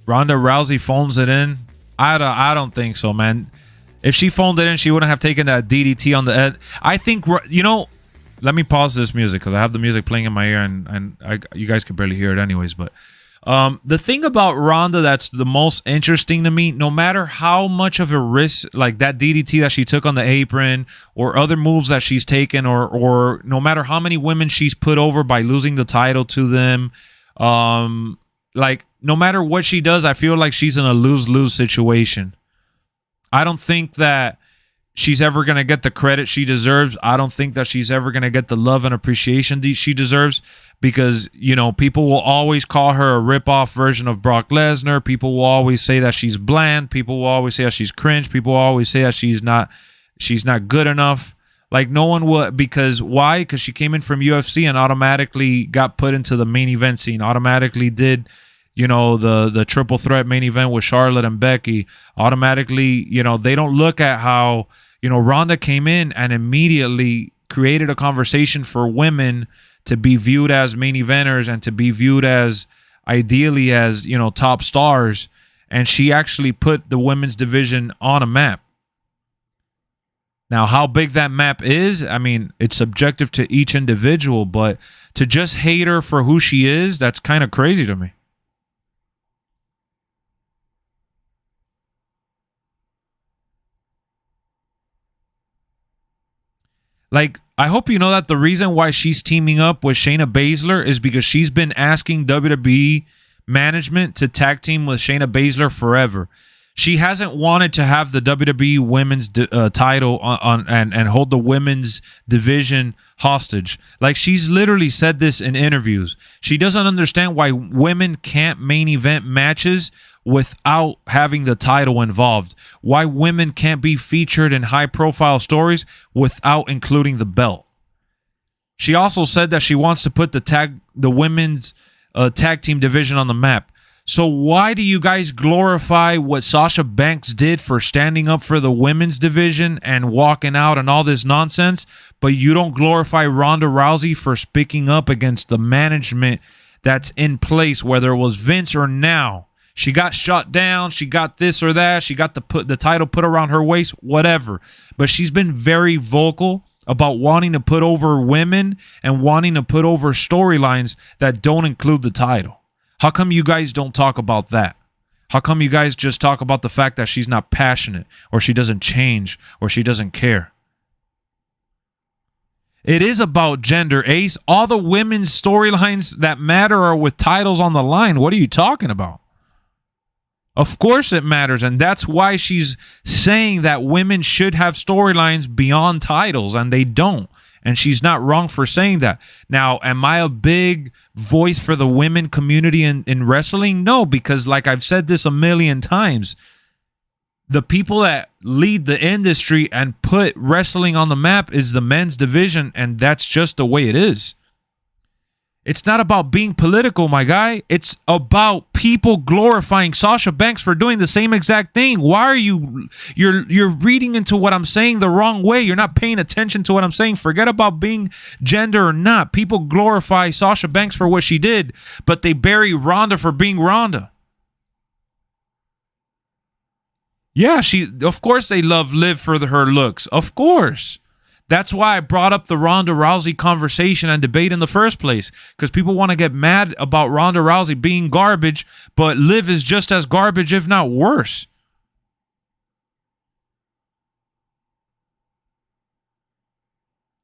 Ronda Rousey phones it in. I don't think so, man. If she phoned it in, she wouldn't have taken that DDT on the head. I think, let me pause this music because I have the music playing in my ear and you guys can barely hear it anyways. But the thing about Ronda that's the most interesting to me, no matter how much of a risk, like that DDT that she took on the apron or other moves that she's taken, or no matter how many women she's put over by losing the title to them, no matter what she does, I feel like she's in a lose-lose situation. I don't think that she's ever going to get the credit she deserves. I don't think that she's ever going to get the love and appreciation she deserves because, people will always call her a rip-off version of Brock Lesnar. People will always say that she's bland. People will always say that she's cringe. People will always say that she's not good enough. Like, no one will, because why? Because she came in from UFC and automatically got put into the main event scene, automatically did the triple threat main event with Charlotte and Becky. Automatically, they don't look at how, Ronda came in and immediately created a conversation for women to be viewed as main eventers and to be viewed as ideally as, top stars. And she actually put the women's division on a map. Now, how big that map is, I mean, it's subjective to each individual, but to just hate her for who she is, that's kind of crazy to me. Like, I hope you know that the reason why she's teaming up with Shayna Baszler is because she's been asking WWE management to tag team with Shayna Baszler forever. She hasn't wanted to have the WWE women's title on and hold the women's division hostage. Like, she's literally said this in interviews. She doesn't understand why women can't main event matches without having the title involved. Why women can't be featured in high-profile stories without including the belt. She also said that she wants to put the women's tag team division on the map. So why do you guys glorify what Sasha Banks did for standing up for the women's division and walking out and all this nonsense, but you don't glorify Ronda Rousey for speaking up against the management that's in place, whether it was Vince or now? She got shut down, she got this or that, she got the title put around her waist, whatever. But she's been very vocal about wanting to put over women and wanting to put over storylines that don't include the title. How come you guys don't talk about that? How come you guys just talk about the fact that she's not passionate, or she doesn't change, or she doesn't care? It is about gender, Ace. All the women's storylines that matter are with titles on the line. What are you talking about? Of course it matters, and that's why she's saying that women should have storylines beyond titles, and they don't. And she's not wrong for saying that. Now, am I a big voice for the women community in wrestling? No, because like I've said this a million times, the people that lead the industry and put wrestling on the map is the men's division, and that's just the way it is. It's not about being political, my guy. It's about people glorifying Sasha Banks for doing the same exact thing. Why are you're reading into what I'm saying the wrong way? You're not paying attention to what I'm saying. Forget about being gender or not. People glorify Sasha Banks for what she did, but they bury Ronda for being Ronda. Yeah, of course they love Liv for her looks. Of course. That's why I brought up the Ronda Rousey conversation and debate in the first place, because people want to get mad about Ronda Rousey being garbage, but Liv is just as garbage, if not worse.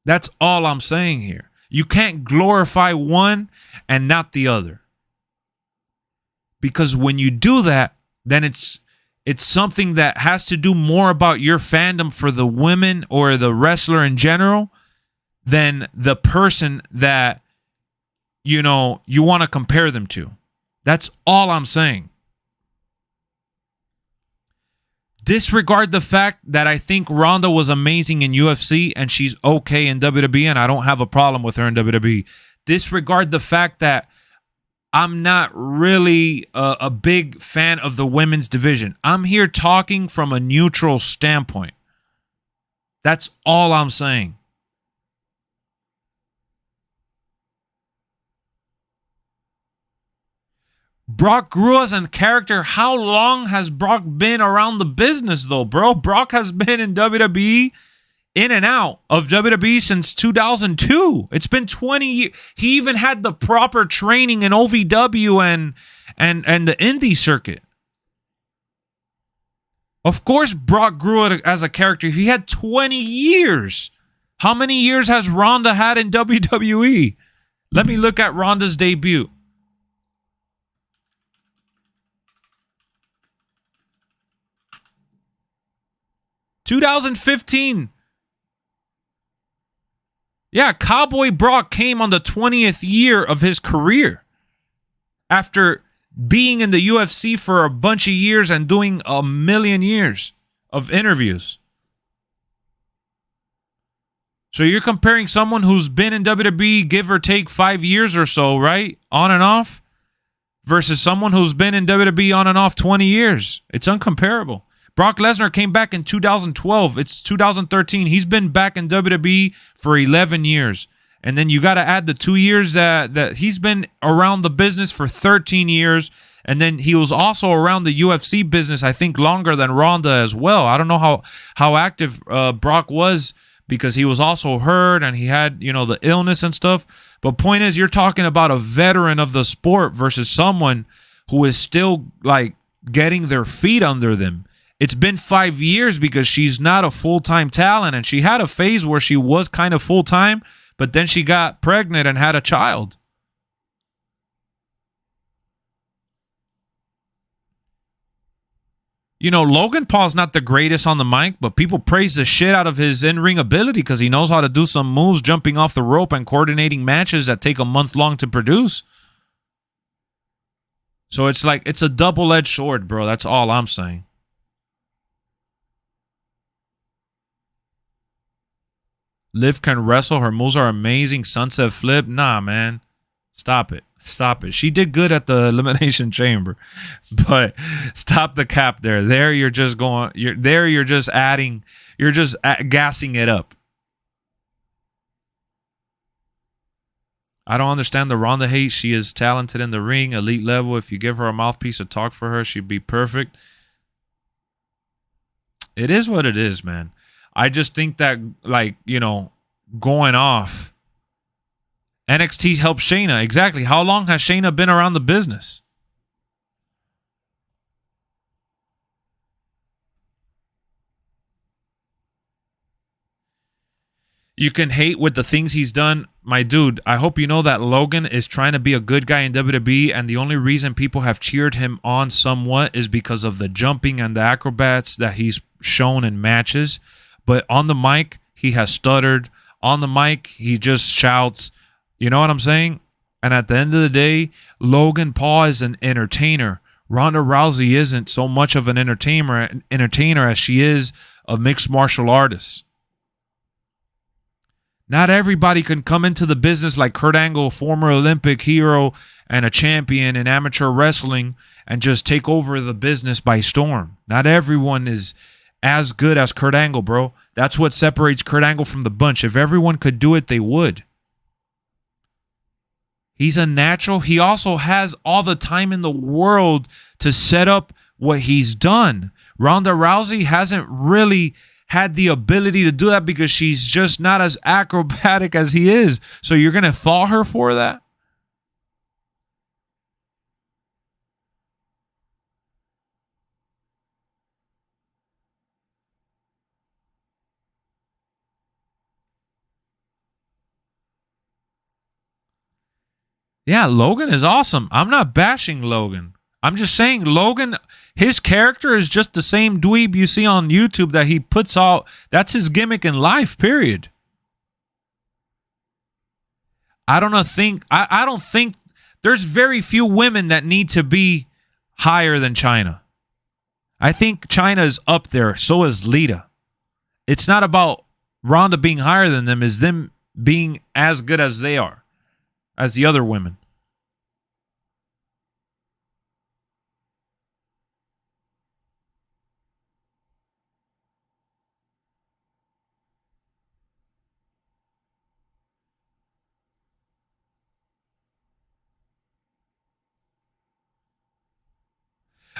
That's all I'm saying here. You can't glorify one and not the other. Because when you do that, then it's something that has to do more about your fandom for the women or the wrestler in general than the person that, you want to compare them to. That's all I'm saying. Disregard the fact that I think Ronda was amazing in UFC and she's okay in WWE, and I don't have a problem with her in WWE. Disregard the fact that I'm not really a big fan of the women's division. I'm here talking from a neutral standpoint. That's all I'm saying. Brock grew as a character. How long has Brock been around the business, though, bro? Brock has been in WWE, in and out of WWE since 2002. It's been 20 years. He even had the proper training in OVW and the indie circuit. Of course, Brock grew as a character. He had 20 years. How many years has Ronda had in WWE? Let me look at Ronda's debut. 2015. Yeah, Cowboy Brock came on the 20th year of his career after being in the UFC for a bunch of years and doing a million years of interviews. So you're comparing someone who's been in WWE, give or take 5 years or so, right? On and off, versus someone who's been in WWE on and off 20 years. It's uncomparable. Brock Lesnar came back in 2012. It's 2013. He's been back in WWE for 11 years. And then you got to add the 2 years that he's been around the business for 13 years. And then he was also around the UFC business, I think, longer than Ronda as well. I don't know how active Brock was, because he was also hurt and he had, the illness and stuff. But point is, you're talking about a veteran of the sport versus someone who is still getting their feet under them. It's been 5 years because she's not a full-time talent, and she had a phase where she was kind of full-time, but then she got pregnant and had a child. Logan Paul's not the greatest on the mic, but people praise the shit out of his in-ring ability because he knows how to do some moves, jumping off the rope and coordinating matches that take a month long to produce. So it's a double-edged sword, bro. That's all I'm saying. Liv can wrestle. Her moves are amazing. Sunset flip. Nah, man. Stop it. Stop it. She did good at the Elimination Chamber, but stop the cap there. There you're just going. You're just adding. You're just gassing it up. I don't understand the Ronda hate. She is talented in the ring, elite level. If you give her a mouthpiece to talk for her, she'd be perfect. It is what it is, man. I just think that, like, you know, going off, NXT helped Shayna. Exactly. How long has Shayna been around the business? You can hate with the things he's done. My dude, I hope you know that Logan is trying to be a good guy in WWE, and the only reason people have cheered him on somewhat is because of the jumping and the acrobats that he's shown in matches. But on the mic, he has stuttered. On the mic, he just shouts. You know what I'm saying? And at the end of the day, Logan Paul is an entertainer. Ronda Rousey isn't so much of an entertainer as she is a mixed martial artist. Not everybody can come into the business like Kurt Angle, former Olympic hero and a champion in amateur wrestling, and just take over the business by storm. Not everyone is as good as Kurt Angle, bro. That's what separates Kurt Angle from the bunch. If everyone could do it, they would. He's a natural. He also has all the time in the world to set up what he's done. Ronda Rousey hasn't really had the ability to do that because she's just not as acrobatic as he is. So you're going to thaw her for that? Yeah, Logan is awesome. I'm not bashing Logan. I'm just saying Logan, his character is just the same dweeb you see on YouTube that he puts out. That's his gimmick in life, period. I don't think there's very few women that need to be higher than China. I think China is up there. So is Lita. It's not about Ronda being higher than them. It's them being as good as they are, as the other women.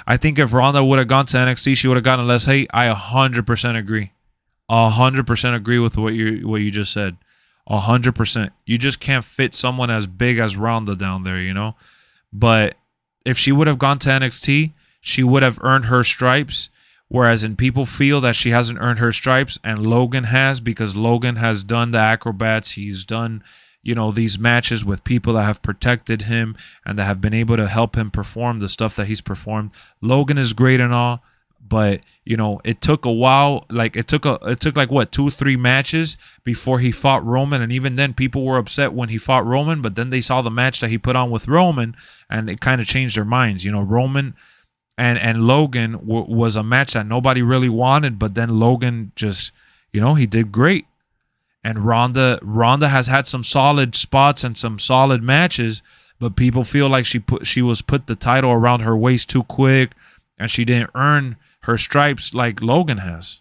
I think if Ronda would have gone to NXT, she would have gotten less hate. I 100% agree. 100% agree with what you just said. 100%. You just can't fit someone as big as Ronda down there, you know? But if she would have gone to NXT, she would have earned her stripes. Whereas people feel that she hasn't earned her stripes, and Logan has, because Logan has done the acrobats. He's done, you know, these matches with people that have protected him and that have been able to help him perform the stuff that he's performed. Logan is great and all, but you know, it took a while. Like it took like what, 2-3 matches before he fought Roman, and even then people were upset when he fought Roman, but then they saw the match that he put on with Roman and it kind of changed their minds. You know, Roman and Logan was a match that nobody really wanted, but then Logan just, you know, he did great. And Ronda has had some solid spots and some solid matches, but people feel like she was put the title around her waist too quick, and she didn't earn her stripes like Logan has.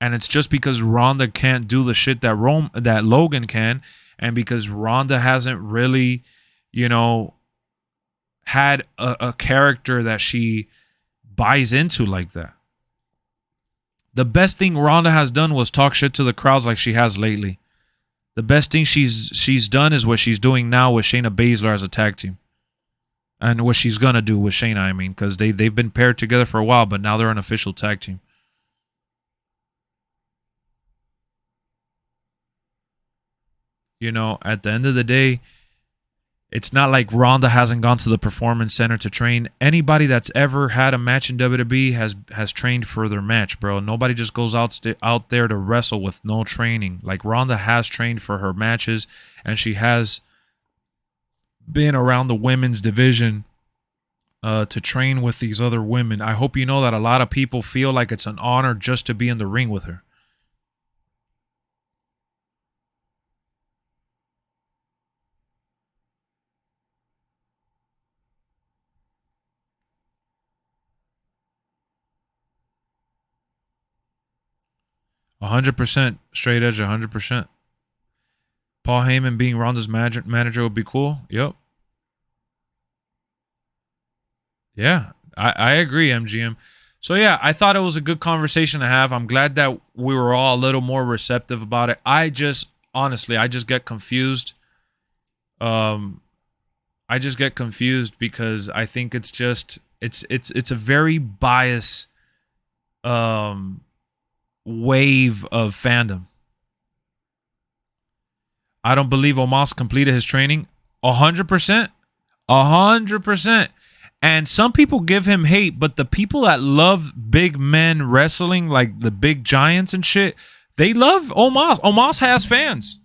And it's just because Ronda can't do the shit that Logan can, and because Ronda hasn't really, you know, had a character that she buys into like that. The best thing Ronda has done was talk shit to the crowds like she has lately. The best thing she's done is what she's doing now with Shayna Baszler as a tag team. And what she's going to do with Shayna, I mean, because they've been paired together for a while, but now they're an official tag team. You know, at the end of the day, it's not like Ronda hasn't gone to the Performance Center to train. Anybody that's ever had a match in WWE has trained for their match, bro. Nobody just goes out there to wrestle with no training. Like Ronda has trained for her matches, and she has been around the women's division to train with these other women. I hope you know that a lot of people feel like it's an honor just to be in the ring with her. 100% straight edge, 100%. Paul Heyman being Ronda's manager would be cool. Yep. Yeah, I agree, MGM. So yeah, I thought it was a good conversation to have. I'm glad that we were all a little more receptive about it. I just get confused. I just get confused because I think it's just it's a very biased wave of fandom. I don't believe Omos completed his training 100%. 100%. And some people give him hate, but the people that love big men wrestling, like the big giants and shit, they love Omos. Omos has fans.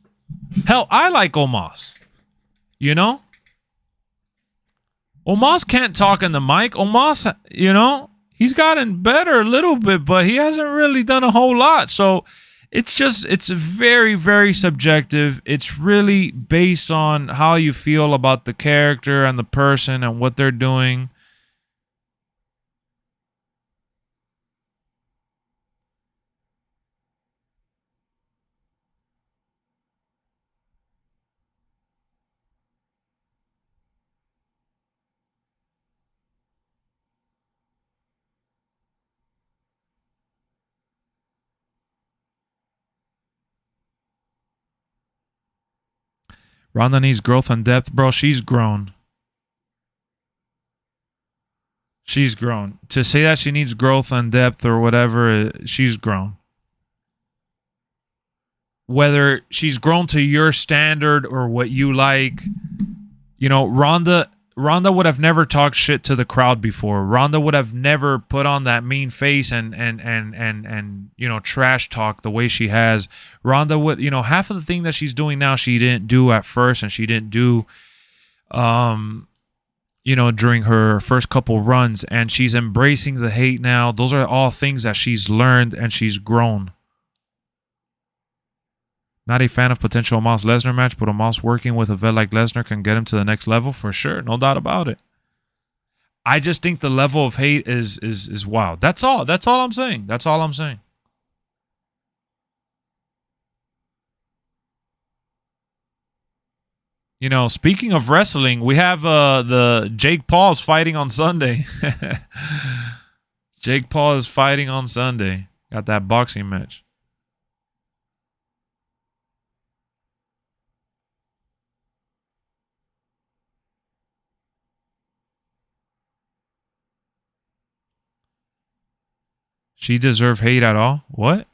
Hell, I like Omos. You know? Omos can't talk in the mic. Omos, you know, he's gotten better a little bit, but he hasn't really done a whole lot. So it's very, very subjective. It's really based on how you feel about the character and the person and what they're doing. Ronda needs growth and depth. Bro, she's grown. She's grown. To say that she needs growth and depth or whatever, she's grown. Whether she's grown to your standard or what you like, you know, Ronda would have never talked shit to the crowd before. Ronda would have never put on that mean face and you know, trash talk the way she has. Ronda would, you know, half of the thing that she's doing now she didn't do at first, and she didn't do you know, during her first couple runs, and she's embracing the hate now. Those are all things that she's learned and she's grown. Not a fan of potential Omos Lesnar match, but Omos working with a vet like Lesnar can get him to the next level for sure. No doubt about it. I just think the level of hate is wild. That's all. That's all I'm saying. That's all I'm saying. You know, speaking of wrestling, we have the Jake Paul's fighting on Sunday. Jake Paul is fighting on Sunday. Got that boxing match. She deserve hate at all? What?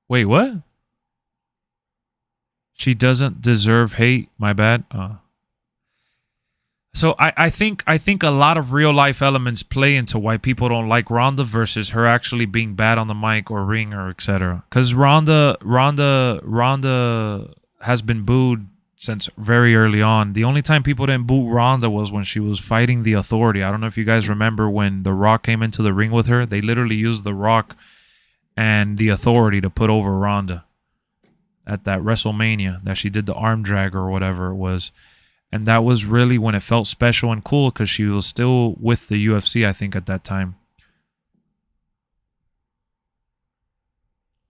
Wait, what? She doesn't deserve hate. My bad. So I think a lot of real life elements play into why people don't like Ronda versus her actually being bad on the mic or ring or etc. Because Ronda has been booed since very early on. The only time people didn't boo Ronda was when she was fighting the Authority. I don't know if you guys remember when The Rock came into the ring with her. They literally used The Rock and the Authority to put over Ronda at that WrestleMania that she did the arm drag or whatever it was. And that was really when it felt special and cool because she was still with the UFC, I think, at that time.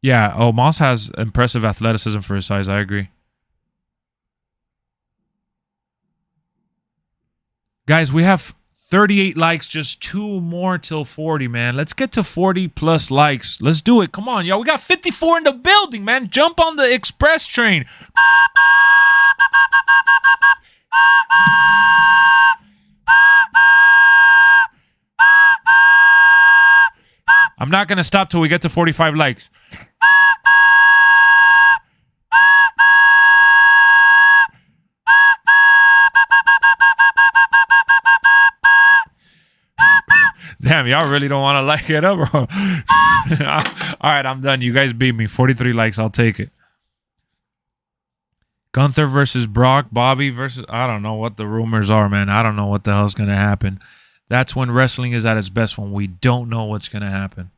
Yeah, Moss has impressive athleticism for his size. I agree. Guys, we have 38 likes, just 2 more till 40, man. Let's get to 40 plus likes. Let's do it. Come on, y'all. We got 54 in the building, man. Jump on the express train. I'm not going to stop till we get to 45 likes. Damn, y'all really don't want to like it up, bro. All right, I'm done. You guys beat me. 43 likes. I'll take it. Gunther versus Brock. Bobby versus... I don't know what the rumors are, man. I don't know what the hell's going to happen. That's when wrestling is at its best, when we don't know what's going to happen.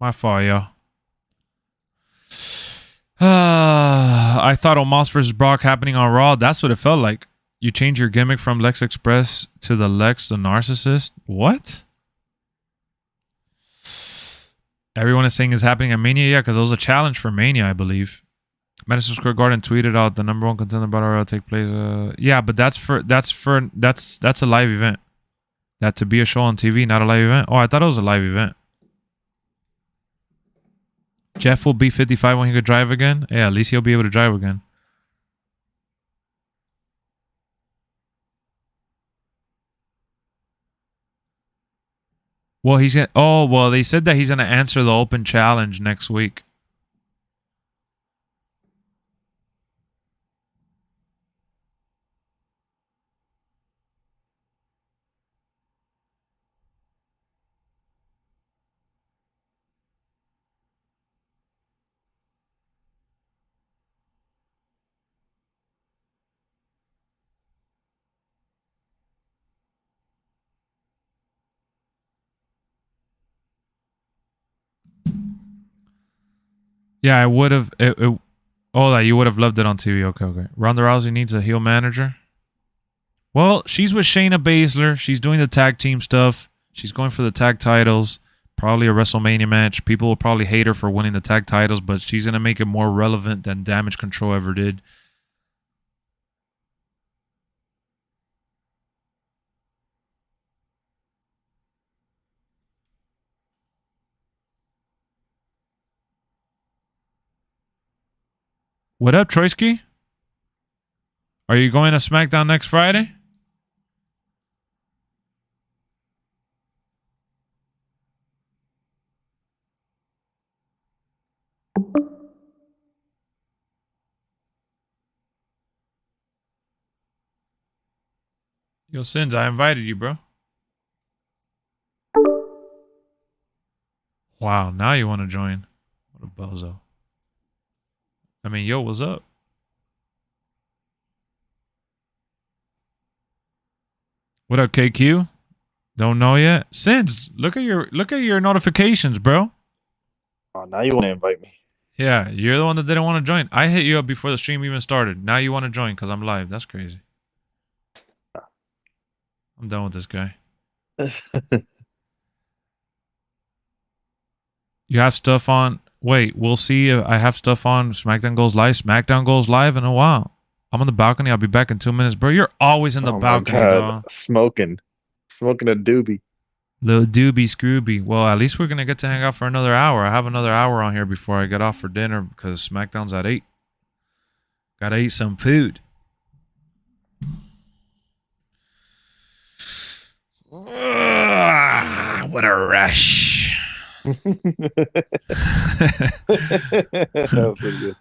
My fault, y'all. I thought Omos versus Brock happening on Raw. That's what it felt like. You change your gimmick from LexxExpress to the Lexx the Narcissist. What? Everyone is saying it's happening at Mania. Yeah, because it was a challenge for Mania, I believe. Madison Square Garden tweeted out the #1 contender battle royal take place. Yeah, but that's a live event. That to be a show on TV, not a live event. Oh, I thought it was a live event. Jeff will be 55 when he could drive again. Yeah, at least he'll be able to drive again. Well, he's gonna. Oh, well, they said that he's gonna answer the open challenge next week. Yeah, I would have. Oh, that you would have loved it on TV. Okay, okay. Ronda Rousey needs a heel manager. Well, she's with Shayna Baszler. She's doing the tag team stuff. She's going for the tag titles. Probably a WrestleMania match. People will probably hate her for winning the tag titles, but she's going to make it more relevant than Damage Control ever did. What up, Troisky? Are you going to SmackDown next Friday? Yo, Sins, I invited you, bro. Wow, now you want to join. What a bozo. I mean, yo, what's up? What up, KQ? Don't know yet? Sins, look at your notifications, bro. Oh, now you want to invite me. Yeah, you're the one that didn't want to join. I hit you up before the stream even started. Now you want to join because I'm live. That's crazy. I'm done with this guy. You have stuff on... Wait, we'll see if I have stuff on SmackDown Goes Live. SmackDown Goes Live in a while. I'm on the balcony. I'll be back in 2 minutes. Bro, you're always in the balcony, dog. Smoking a doobie. Little doobie scrooby. Well, at least we're going to get to hang out for another hour. I have another hour on here before I get off for dinner because SmackDown's at 8. Gotta eat some food. What a rush. That was pretty good.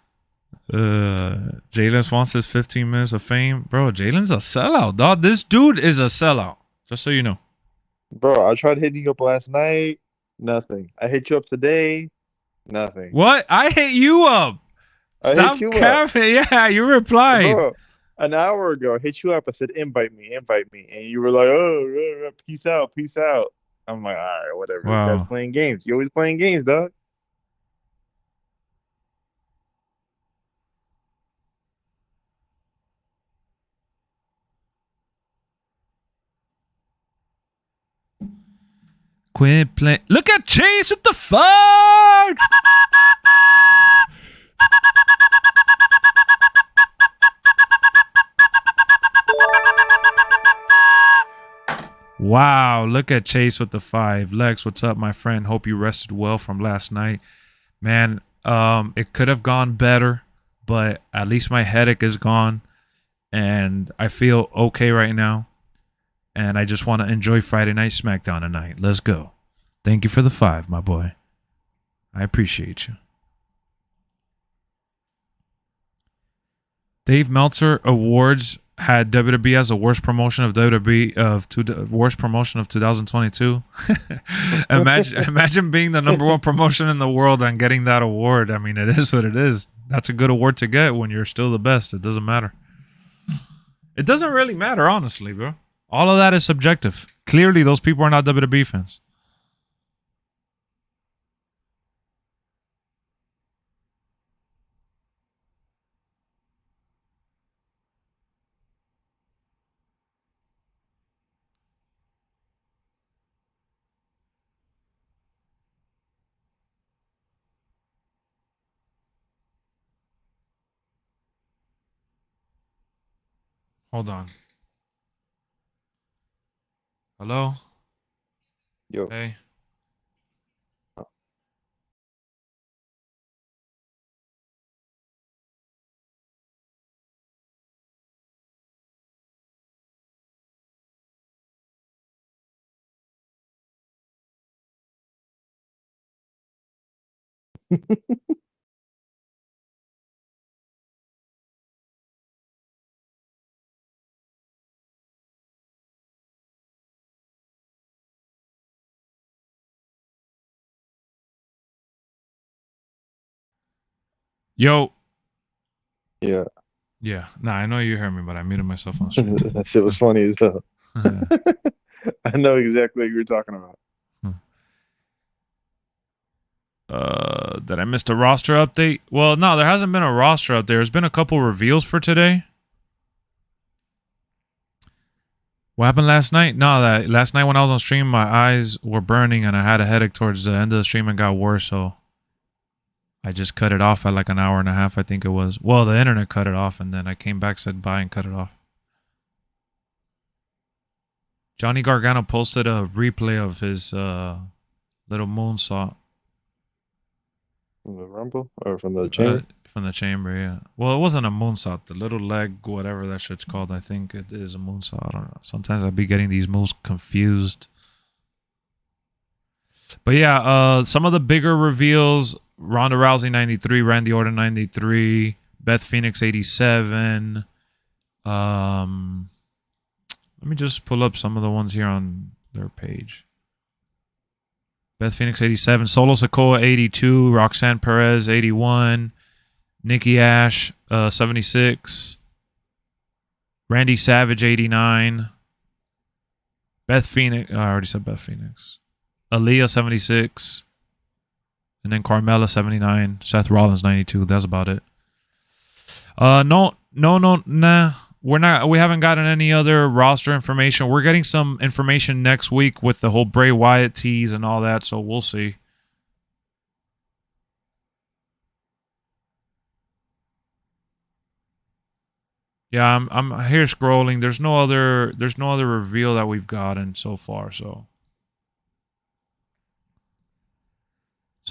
Jalen Swan says 15 minutes of fame. Bro, Jalen's a sellout, dog. This dude is a sellout. Just so you know. Bro, I tried hitting you up last night. Nothing. I hit you up today. Nothing. What? I hit you up. Stop capping. Yeah, you replied. Bro, an hour ago, I hit you up. I said, invite me. And you were like, oh, peace out. I'm like, all right, whatever. Wow. You guys playing games. You always playing games, dog. Quit playing. Look at Chase with the fuck. Wow, look at Chase with the 5. Lex, what's up, my friend? Hope you rested well from last night. Man, it could have gone better, but at least my headache is gone, and I feel okay right now. And I just want to enjoy Friday Night SmackDown tonight. Let's go. Thank you for the 5, my boy. I appreciate you. Dave Meltzer Awards had WWE as the worst promotion of WWE worst promotion of 2022. imagine being the #1 promotion in the world and getting that award. I mean, it is what it is. That's a good award to get when you're still the best. It doesn't matter. It doesn't really matter, honestly, bro. All of that is subjective. Clearly, those people are not WWE fans. Hold on. Hello? Yo. Hey. Yo. Yeah. Yeah. Nah, I know you heard me, but I muted myself on stream. That shit was funny as hell. I know exactly what you're talking about. Did I miss the roster update? Well, no, there hasn't been a roster update. There's been a couple reveals for today. What happened last night? No, that last night when I was on stream, my eyes were burning and I had a headache towards the end of the stream and got worse, so I just cut it off at like an hour and a half, I think it was. Well, the internet cut it off, and then I came back, said bye, and cut it off. Johnny Gargano posted a replay of his little moonsault. From the Rumble? Or from the Chamber? From the Chamber, yeah. Well, it wasn't a moonsault. The little leg, whatever that shit's called, I think it is a moonsault. I don't know. Sometimes I'd be getting these moves confused. But yeah, some of the bigger reveals: Ronda Rousey 93, Randy Orton 93, Beth Phoenix 87. Let me just pull up some of the ones here on their page. Beth Phoenix 87, Solo Sikoa 82, Roxanne Perez 81, Nikki Ash 76, Randy Savage 89, Beth Phoenix. I already said Beth Phoenix. Aaliyah 76, and then Carmella 79, Seth Rollins 92. That's about it. No, nah. We haven't gotten any other roster information. We're getting some information next week with the whole Bray Wyatt tease and all that, so we'll see. Yeah, I'm here scrolling. There's no other reveal that we've gotten so far, so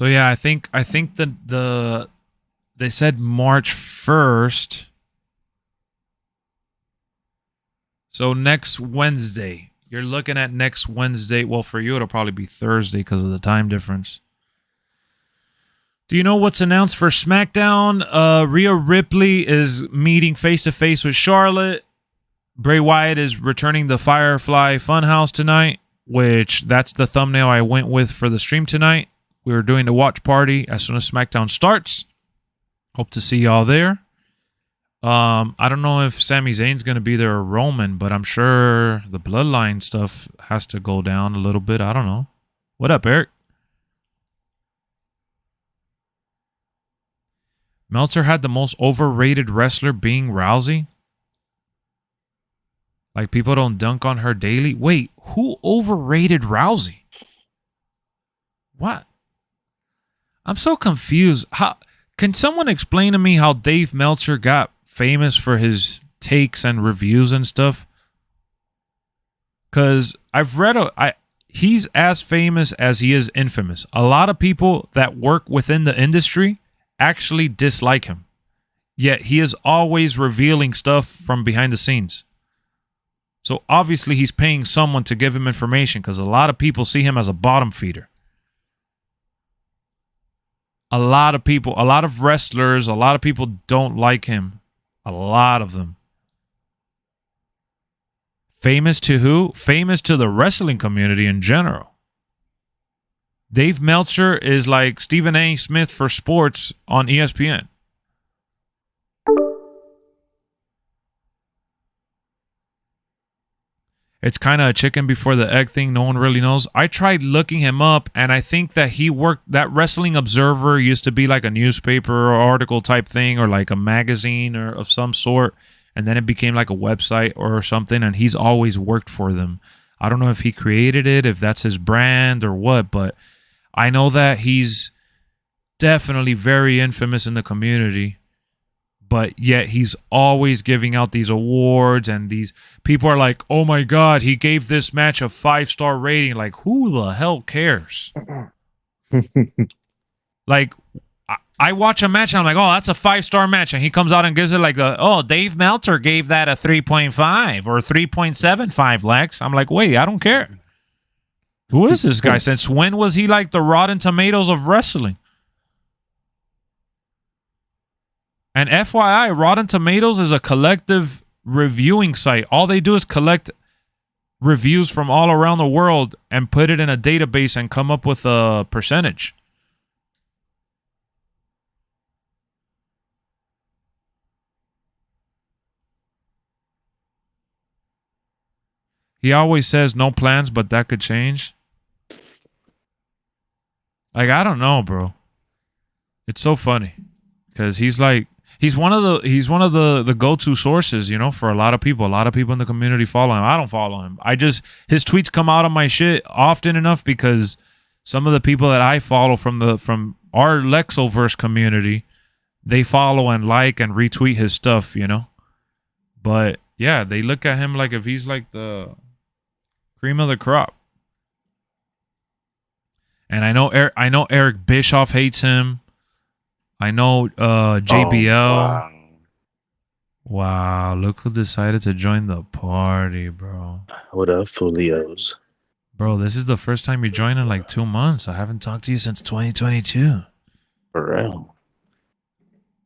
yeah, I think the they said March 1st. So next Wednesday. You're looking at next Wednesday. Well, for you, it'll probably be Thursday because of the time difference. Do you know what's announced for SmackDown? Rhea Ripley is meeting face-to-face with Charlotte. Bray Wyatt is returning the Firefly Funhouse tonight, which that's the thumbnail I went with for the stream tonight. We were doing the watch party as soon as SmackDown starts. Hope to see y'all there. I don't know if Sami Zayn's going to be there or Roman, but I'm sure the Bloodline stuff has to go down a little bit. I don't know. What up, Eric? Meltzer had the most overrated wrestler being Rousey. Like, people don't dunk on her daily. Wait, who overrated Rousey? What? I'm so confused. How can someone explain to me how Dave Meltzer got famous for his takes and reviews and stuff? Because I've read he's as famous as he is infamous. A lot of people that work within the industry actually dislike him, yet he is always revealing stuff from behind the scenes. So obviously he's paying someone to give him information, because a lot of people see him as a bottom feeder. A lot of people, a lot of wrestlers, a lot of people don't like him. A lot of them. Famous to who? Famous to the wrestling community in general. Dave Meltzer is like Stephen A. Smith for sports on ESPN. It's kind of a chicken before the egg thing. No one really knows. I tried looking him up, and I think that he worked... That Wrestling Observer used to be like a newspaper or article type thing, or like a magazine or of some sort, and then it became like a website or something, and he's always worked for them. I don't know if he created it, if that's his brand or what, but I know that he's definitely very infamous in the community. but yet he's always giving out these awards, and these people are like, oh my God, he gave this match a 5-star rating. Like, who the hell cares? Like, I watch a match and I'm like, oh, that's a 5-star match. And he comes out and gives it like, Dave Meltzer gave that a 3.5 or 3.75, Lex. I'm like, wait, I don't care. Who is this guy? Since when was he like the Rotten Tomatoes of wrestling? And FYI, Rotten Tomatoes is a collective reviewing site. All they do is collect reviews from all around the world and put it in a database and come up with a percentage. He always says no plans, but that could change. Like, I don't know, bro. It's so funny because he's like, he's one of the go-to sources, you know, for a lot of people. A lot of people in the community follow him. I don't follow him. His tweets come out on my shit often enough because some of the people that I follow from our Lexoverse community, they follow and like and retweet his stuff, you know. But yeah, they look at him like if he's like the cream of the crop. And I know Eric Bischoff hates him. I know JBL. Oh, Wow, look who decided to join the party, bro. What up, Fulios? Bro, this is the first time you joined in like 2 months. I haven't talked to you since 2022. For real.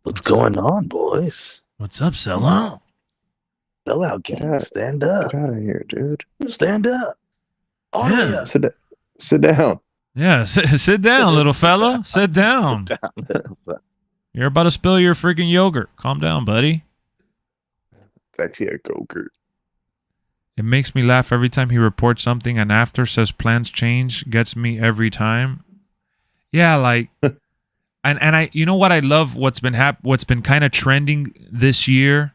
What's going on, boys? What's up, Sellout? Sell out, gang. Stand up. Get out of here, dude. Stand up. All Yeah. of you. Sit down. Yeah, sit down, little fella. Sit down. Sit down. You're about to spill your freaking yogurt. Calm down, buddy. It's actually a go-gurt. It makes me laugh every time he reports something and after says plans change. Gets me every time. Yeah, like, and I, you know what I love? What's been kind of trending this year?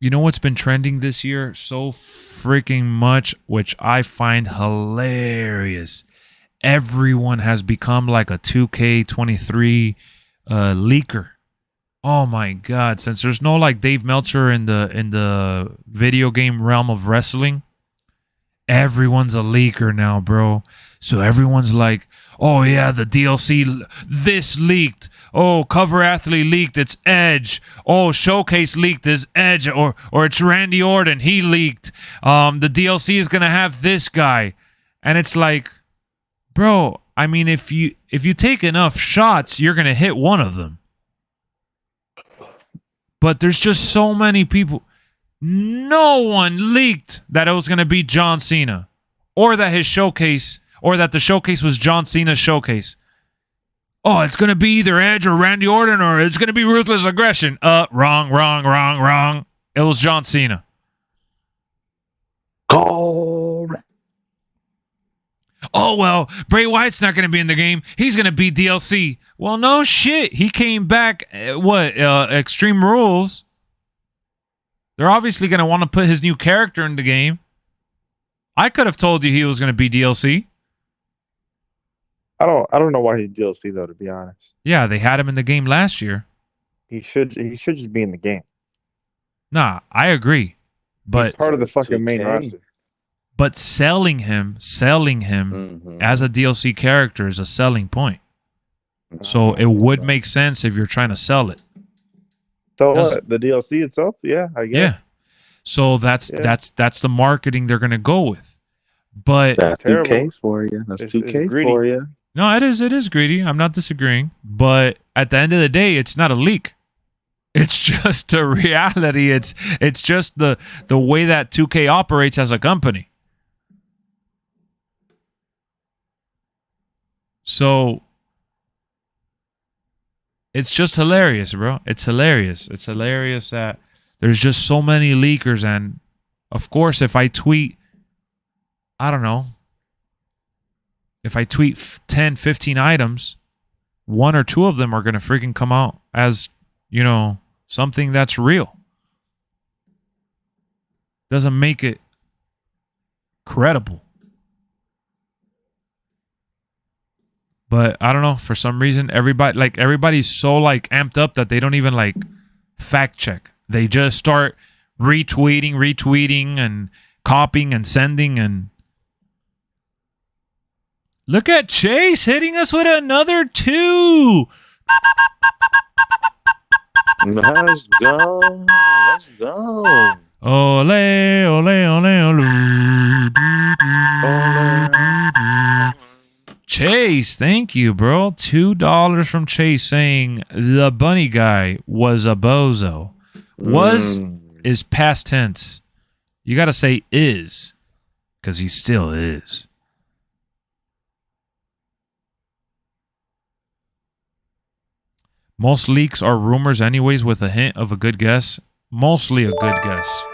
You know what's been trending this year so freaking much, which I find hilarious. Everyone has become like a 2K23 leaker. Oh my God! Since there's no like Dave Meltzer in the video game realm of wrestling, everyone's a leaker now, bro. So everyone's like, oh yeah, the DLC this leaked. Oh, Cover Athlete leaked its Edge. Oh, Showcase leaked his Edge, or it's Randy Orton, he leaked. The DLC is gonna have this guy, and it's like, bro, I mean, if you take enough shots, you're gonna hit one of them. But there's just so many people. No one leaked that it was gonna be John Cena, or that his showcase, or that the showcase was John Cena's showcase. Oh, it's going to be either Edge or Randy Orton, or it's going to be Ruthless Aggression. Wrong. It was John Cena. Correct. Oh, well, Bray Wyatt's not going to be in the game. He's going to be DLC. Well, no shit. He came back, Extreme Rules. They're obviously going to want to put his new character in the game. I could have told you he was going to be DLC. I don't know why he's DLC though, to be honest. Yeah, they had him in the game last year. He should just be in the game. Nah, I agree. But He's part of the fucking 2K. main roster. But selling him as a DLC character is a selling point. So it would make sense if you're trying to sell it. So what? The DLC itself? Yeah, I guess. Yeah. So that's the marketing they're gonna go with. But That's terrible. 2K for you. That's It's 2K greedy. for you. no, it is greedy. I'm not disagreeing. But at the end of the day, it's not a leak. It's just a reality. It's just the way that 2K operates as a company. So it's just hilarious, bro. It's hilarious. It's hilarious that there's just so many leakers. And of course, if I tweet, I don't know, if I tweet 10, 15 items, 1 or 2 of them are going to freaking come out as, you know, something that's real. Doesn't make it credible. But I don't know, for some reason everybody's so like amped up that they don't even like fact check. They just start retweeting and copying and sending. And look at Chase hitting us with another 2. Let's go. Let's go. Ole, ole, ole, ole. Chase, thank you, bro. $2 from Chase saying the bunny guy was a bozo. Was is past tense. You got to say is, because he still is. Most leaks are rumors anyways with a hint of a good guess. Mostly a good guess.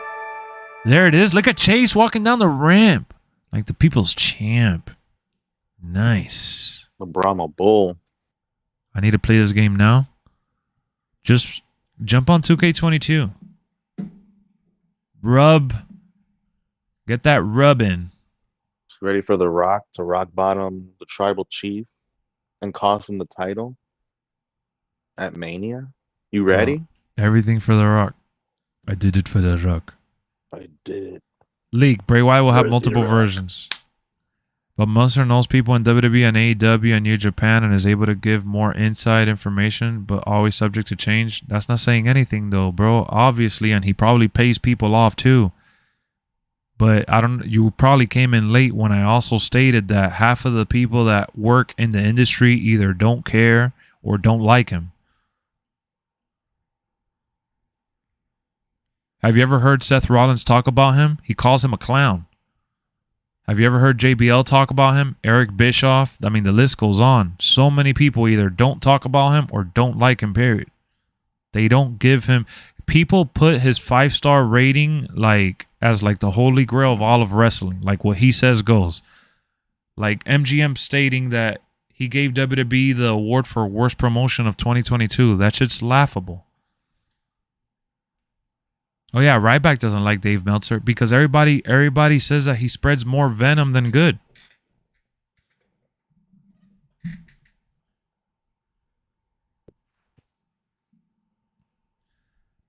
There it is. Look at Chase walking down the ramp like the people's champ. Nice. The Brahma Bull. I need to play this game now. Just jump on 2K22. Rub. Get that rub in. Ready for The Rock to rock bottom the tribal chief and cost him the title at Mania? You ready? Everything for The Rock. I did it for The Rock. I did. Leak. Bray Wyatt will have For multiple The Rock. versions. But Munster knows people in WWE and AEW and New Japan and is able to give more inside information, but always subject to change. That's not saying anything though, bro. Obviously, and he probably pays people off too. But you probably came in late when I also stated that half of the people that work in the industry either don't care or don't like him. Have you ever heard Seth Rollins talk about him? He calls him a clown. Have you ever heard JBL talk about him? Eric Bischoff? I mean, the list goes on. So many people either don't talk about him or don't like him, period. They don't give him... People put his 5-star rating as the holy grail of all of wrestling. Like what he says goes. Like MGM stating that he gave WWE the award for worst promotion of 2022. That shit's laughable. Oh yeah, Ryback doesn't like Dave Meltzer because everybody says that he spreads more venom than good.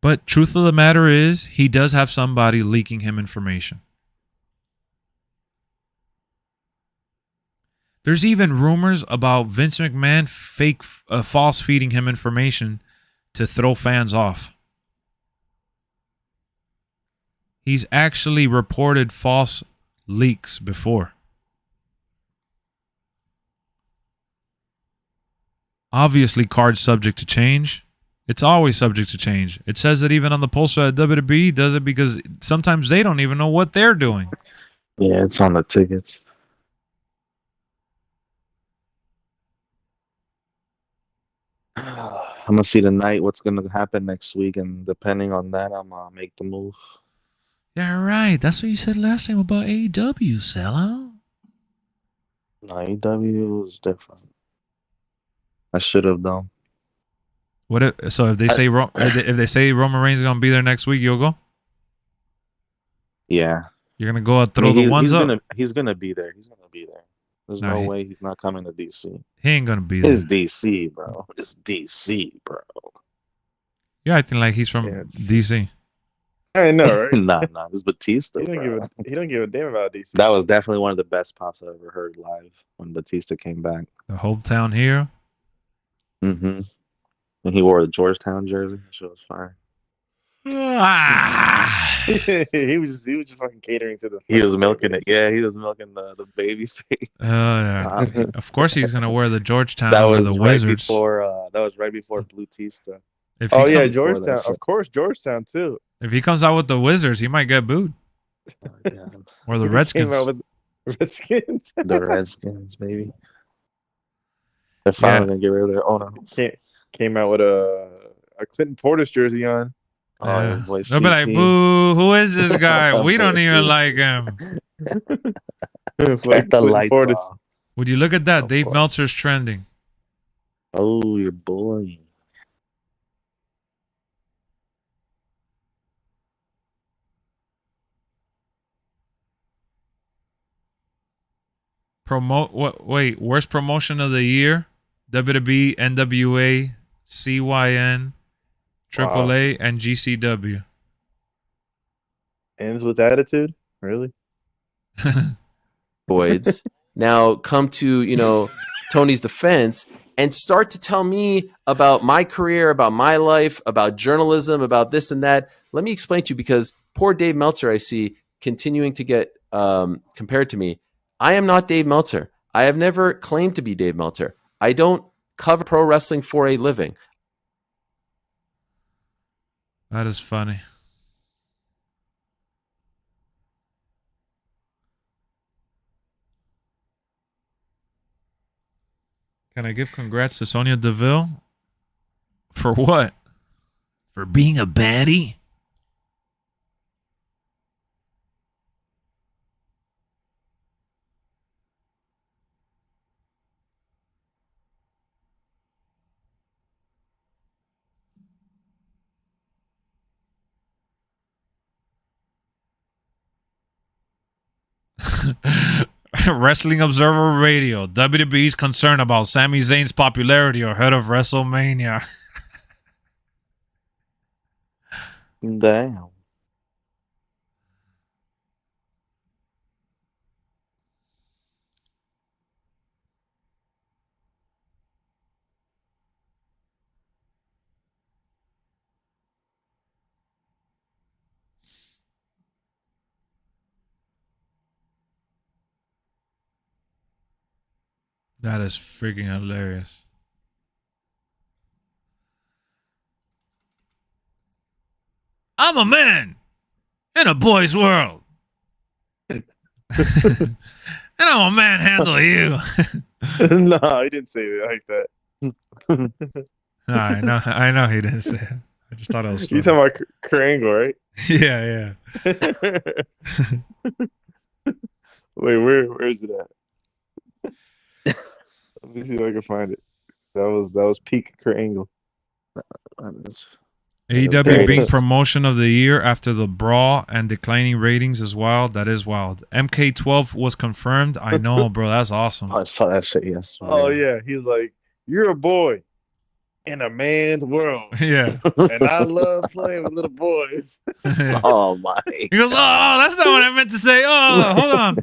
But truth of the matter is, he does have somebody leaking him information. There's even rumors about Vince McMahon false feeding him information to throw fans off. He's actually reported false leaks before. Obviously, cards subject to change. It's always subject to change. It says that even on the poster at WWE does it because sometimes they don't even know what they're doing. Yeah, it's on the tickets. I'm gonna see tonight what's gonna happen next week, and depending on that, I'm gonna make the move. Yeah, right. That's what you said last time about AEW, sellout. No, AEW is different. I should have done. So if they say if they say Roman Reigns is gonna be there next week, you'll go? Yeah. You're gonna go out throw the ones up? He's gonna be there. He's gonna be there. There's no way he's not coming to DC. He ain't gonna be there. It's DC, bro. It's DC, bro. You're acting like he's from DC. I know, right? nah, it's Batista. He don't give a damn about DC. That was definitely one of the best pops I've ever heard live when Batista came back. The hometown hero. Mm-hmm. And he wore a Georgetown jersey. That shit was fire. he was just fucking catering to the. He was milking it. Yeah, he was milking the baby face. Yeah. Of course, he's gonna wear the Georgetown that over was the right Wizards. That was right before Blutista. Georgetown. Of course, Georgetown too. If he comes out with the Wizards, he might get booed. Or the Redskins. Came out with Redskins. The Redskins, baby. They're finally gonna get rid of their owner. Came out with a Clinton Portis jersey on. They'll be like, boo, who is this guy? We don't even like him. Like the lights off. Would you look at that? Dave Meltzer's trending. Oh, your boy. Wait, worst promotion of the year? WWE, NWA, CYN, AAA, and GCW. Ends with attitude? Really? Boys now come to, you know, Tony's defense and start to tell me about my career, about my life, about journalism, about this and that. Let me explain to you, because poor Dave Meltzer, I see, continuing to get compared to me. I am not Dave Meltzer. I have never claimed to be Dave Meltzer. I don't cover pro wrestling for a living. That is funny. Can I give congrats to Sonya Deville? For what? For being a baddie? Wrestling Observer Radio. WWE's concerned about Sami Zayn's popularity ahead of WrestleMania. Damn. That is freaking hilarious. I'm a man in a boy's world. And I'm a manhandle you. No, he didn't say it like that. I know he didn't say it. I just thought it was funny. You talking about Kurt Angle, right? Yeah. Wait, where is it at? Let me see if I can find it. That was peak Kurt Angle. AEW being promotion of the year after the brawl and declining ratings is wild. That is wild. MK12 was confirmed. I know, bro. That's awesome. I saw that shit yesterday. Oh yeah, he's like, you're a boy in a man's world, Yeah. and I love playing with little boys. Oh my! He goes, oh, that's not what I meant to say. Oh, hold on.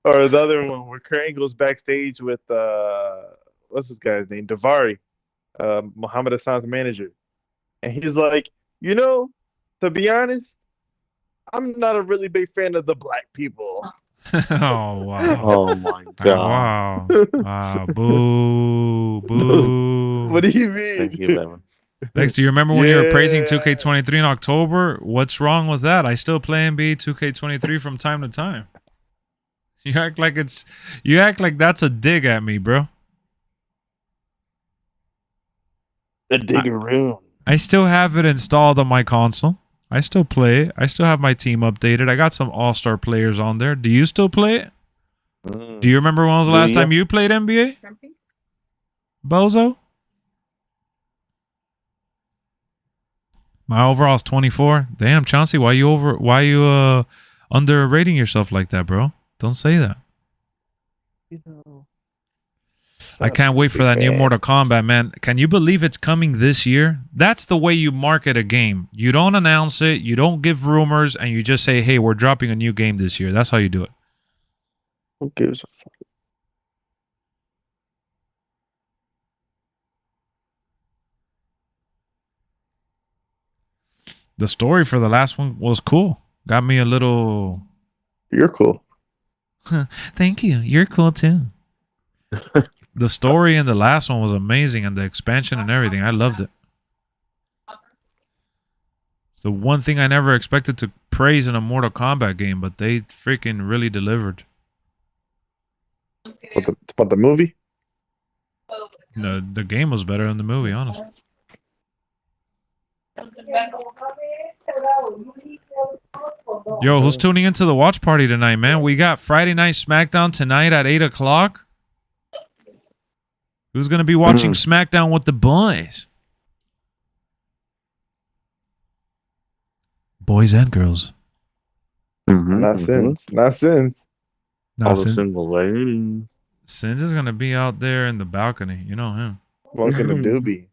Or the other one where Kurt Angle's backstage with what's this guy's name? Davari, Muhammad Hassan's manager, and he's like, you know, to be honest, I'm not a really big fan of the black people. Oh, wow. Oh my god! Wow. Boo. What do you mean? Thank you, Evan. Lex, do you remember when you were praising Yeah. 2K23 in October? What's wrong with that? I still play NBA 2K23 from time to time. You act like that's a dig at me, bro. The Diggeroon. I still have it installed on my console. I still play it. I still have my team updated. I got some all-star players on there. Do you still play it? Do you remember when was the last time you played NBA? Bozo? My overall is 24. Damn, Chauncey, why you underrating yourself like that, bro? Don't say that. You know, I can't wait for that new Mortal Kombat, man. Can you believe it's coming this year? That's the way you market a game. You don't announce it, you don't give rumors, and you just say, hey, we're dropping a new game this year. That's how you do it. Who gives a fuck? The story for the last one was cool. Got me a little... You're cool. Thank you. You're cool too. The story in the last one was amazing, and the expansion and everything. I loved it. It's the one thing I never expected to praise in a Mortal Kombat game, but they freaking really delivered. About the movie? The game was better than the movie, honestly. Yo, who's tuning into the watch party tonight, man? We got Friday Night SmackDown tonight at 8 o'clock. Who's going to be watching SmackDown with the boys? Boys and girls. Not since. Not since. No, All the single ladies. Sins is gonna be out there in the balcony. You know him. Smoking a doobie.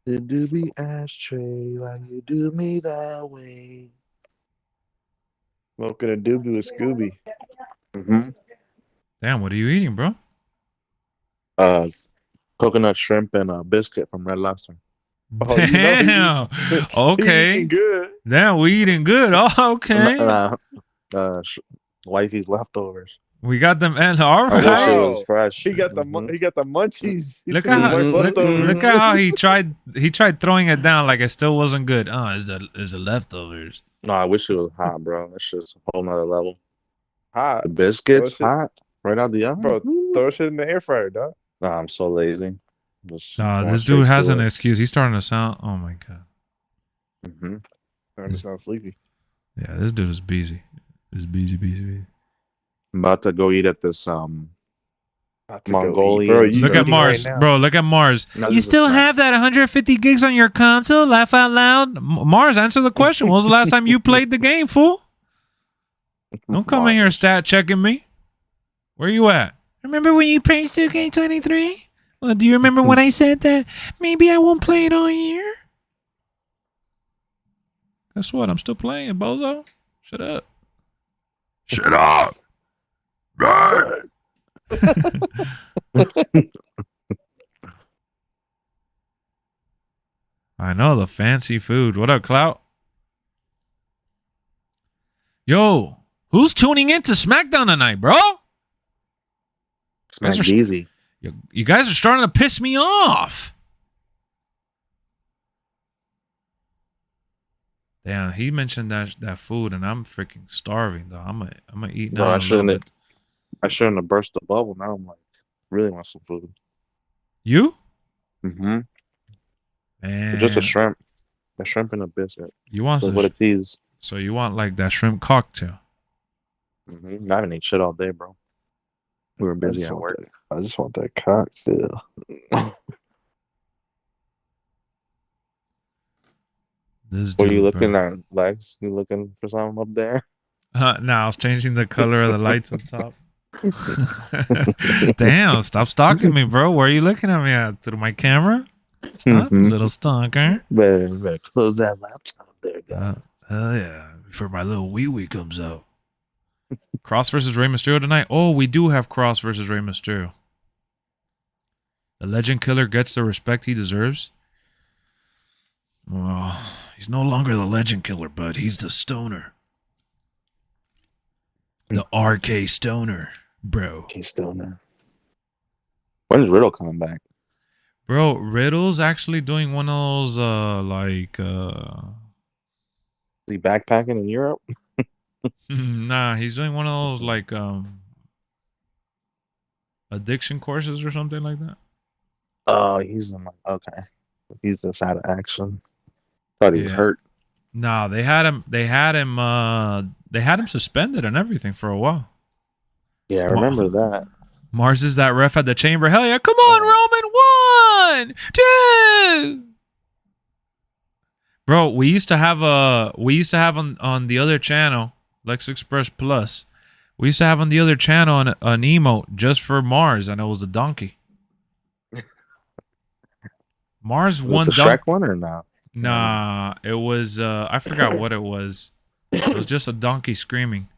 The doobie ashtray, why you do me that way? Smoking a doobie with Scooby. Damn, what are you eating, bro? Coconut shrimp and a biscuit from Red Lobster. Oh, you know Damn. He's Okay. eating good. Damn, we eating good. Oh, okay. Wifey's leftovers. We got them. And all I wish right. it was fresh. He got the Mhm. he got the munchies. He Look took at his how wife leftovers. look at how he tried throwing it down like it still wasn't good. Is the leftovers. No, I wish it was hot, bro. That shit's a whole nother level. Hot, The biscuits Throw shit- hot, right out the oven. bro. Throw shit in the air fryer, dog. Nah, I'm so lazy. Just Nah, going this straight dude has to an it. excuse. He's starting to sound. Oh my god. Mhm. Starting to sound sleepy. Yeah, this dude is busy. Is busy. I'm about to go eat at this About to go eat. Mongolian. Bro, you Look at eating Mars, right now. bro. Look at Mars. No, You this is a still snack. have that 150 gigs on your console? Laugh out loud. Mars, answer the question. When was the last time you played the game, fool? Don't come in here stat checking me. Where you at? Remember when you praised 2K23? Well, do you remember when I said that maybe I won't play it all year? Guess what? I'm still playing, bozo. Shut up. Shut up. I know, the fancy food. What up, Clout? Yo, who's tuning in to SmackDown tonight, bro? Smack Those are- easy. You guys are starting to piss me off. Damn, he mentioned that food, and I'm freaking starving, though. I'm gonna eat now. Bro, in a little bit. I shouldn't have burst the bubble. Now I'm like, really want some food. You? Mm-hmm. Man, Just a shrimp. A shrimp and a biscuit. You want So some? what it is. So you want like that shrimp cocktail? Mm-hmm. I haven't ate shit all day, bro. We were busy at work. I just want that cocktail. This What dude, are you looking bro. at, Lex? You looking for something up there? Nah, I was changing the color of the lights up top. Damn, stop stalking me, bro. Where are you looking at me at? Through my camera? Stop, Mhm. little stalker. Better close that laptop there, guy. Hell yeah. Before my little wee comes out. Cross versus Rey Mysterio tonight? Oh, we do have Cross versus Rey Mysterio. The Legend Killer gets the respect he deserves. Well, he's no longer the Legend Killer, but he's the Stoner. The RK Stoner, bro. Okay, Stoner. When's Riddle coming back? Bro, Riddle's actually doing one of those, Is he backpacking in Europe? nah, he's doing one of those, like, addiction courses or something like that. Oh, he's in okay. He's just out of action. Thought he was Yeah. hurt. Nah, they had him suspended and everything for a while. Yeah, I remember that. Mars is that ref at the chamber. Hell yeah. Come on, Roman. 1, 2. Bro, we used to have on the other channel, LexxExpress Plus. We used to have on the other channel an emote just for Mars, and it was a donkey. Mars Was won it the Shrek one or not? Nah, it was I forgot what it was. It was just a donkey screaming.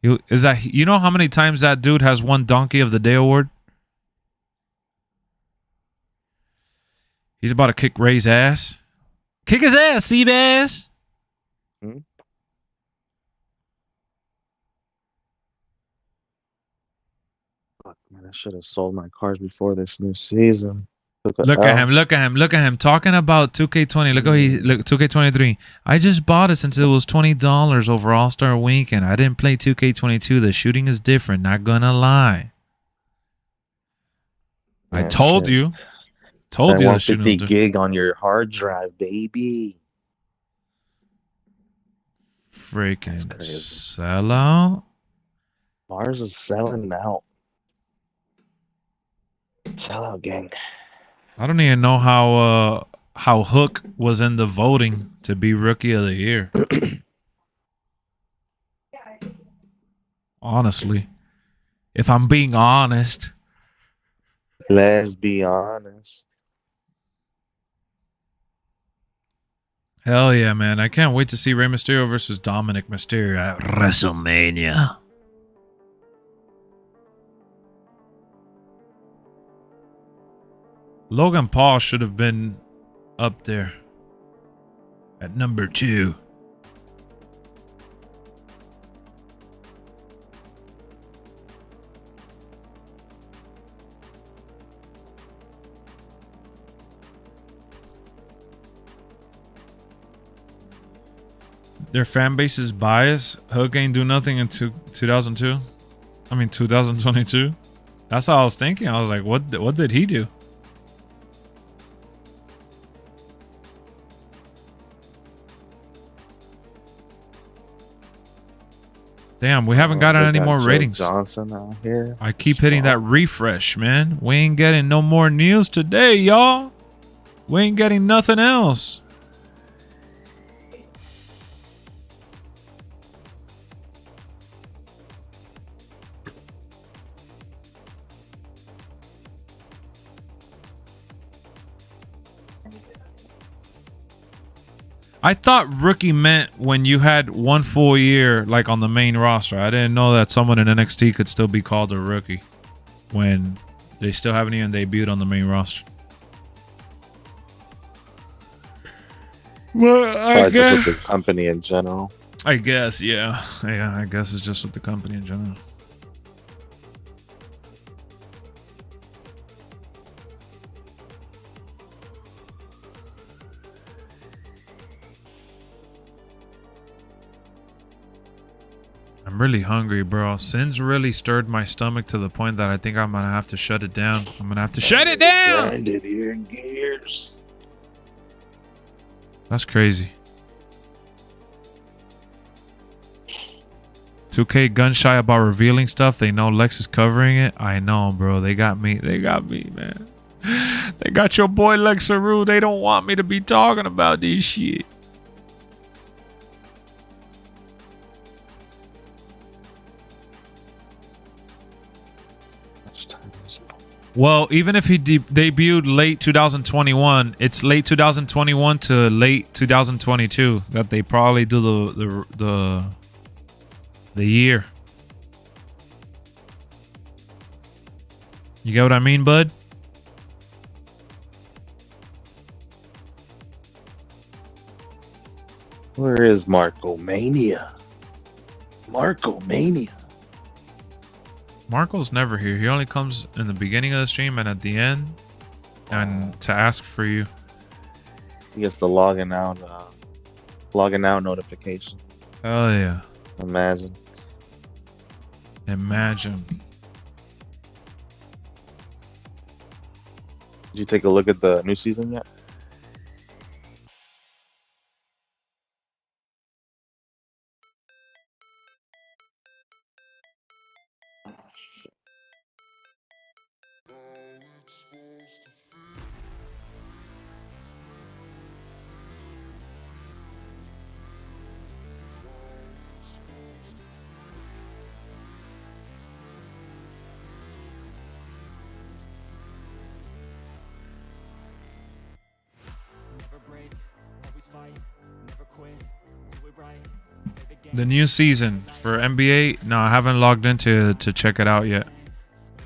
You know how many times that dude has won Donkey of the Day award? He's about to kick Ray's ass. Kick his ass, Seabass. Fuck, man, I should have sold my cars before this new season. Look at him talking about 2K20. Look how 2K23. I just bought it since it was $20 over All-Star Weekend. I didn't play 2K22. The shooting is different, not gonna lie. I told shit. you. Told you the shooting was 150 different. gig on your hard drive, baby. Freaking That's crazy. sellout. Mars is selling out. Sell out, gang. I don't even know how how Hook was in the voting to be Rookie of the Year. Honestly, if I'm being honest. Let's be honest. Hell yeah, man. I can't wait to see Rey Mysterio versus Dominic Mysterio at WrestleMania. Logan Paul should have been up there at number 2. Their fan base is biased. Hook ain't do nothing in 2002. I mean 2022. That's how I was thinking. I was like, what did he do? Damn, we haven't gotten any more Joe ratings. Johnson out here. I keep hitting that refresh, man. We ain't getting no more news today, y'all. We ain't getting nothing else. I thought rookie meant when you had 1 full year, like on the main roster. I didn't know that someone in NXT could still be called a rookie when they still haven't even debuted on the main roster. Well, I guess just with the company in general. I guess, yeah. I guess it's just with the company in general. I'm really hungry, bro. Sin's really stirred my stomach to the point that I think I'm gonna have to shut it down. I'm gonna have to shut it down. Grinded here in gears. That's crazy. 2K gun shy about revealing stuff. They know Lex is covering it. I know, bro. They got me. They got me, man. They got your boy Lexxeru. They don't want me to be talking about this shit. Well, even if he debuted late 2021, it's late 2021 to late 2022 that they probably do the year. You get what I mean, bud? Where is Marco Mania? Marco Mania. Marco's never here. He only comes in the beginning of the stream and at the end, and to ask for you. He gets the logging out notification. Oh yeah! Imagine. Did you take a look at the new season yet? The new season for NBA? No, I haven't logged into to check it out yet.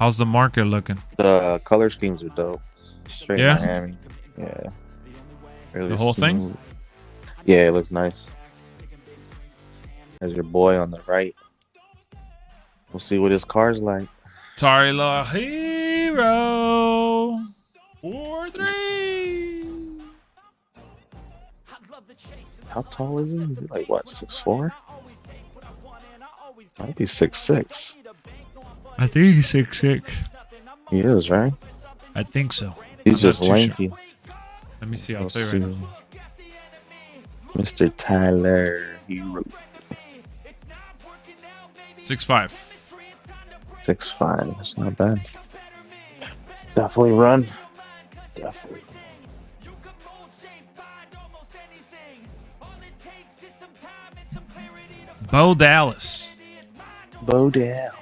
How's the market looking? The color schemes are dope. Straight Yeah? Miami. Yeah. Really The whole thing? smooth. Yeah, it looks nice. There's your boy on the right. We'll see what his car's like. Tyler Hero 4-3. How tall is he? Is he like what, 6'4"? Might be 6'6". I think he's 6'6". He is, right? I think so. He's I'm just not too lanky. sure. Let me see. I'll Let's tell you right see. now. Mr. Tyler Hero. 6'5". 6'5". That's not bad. Definitely run. Definitely. Bo Dallas. Bodell.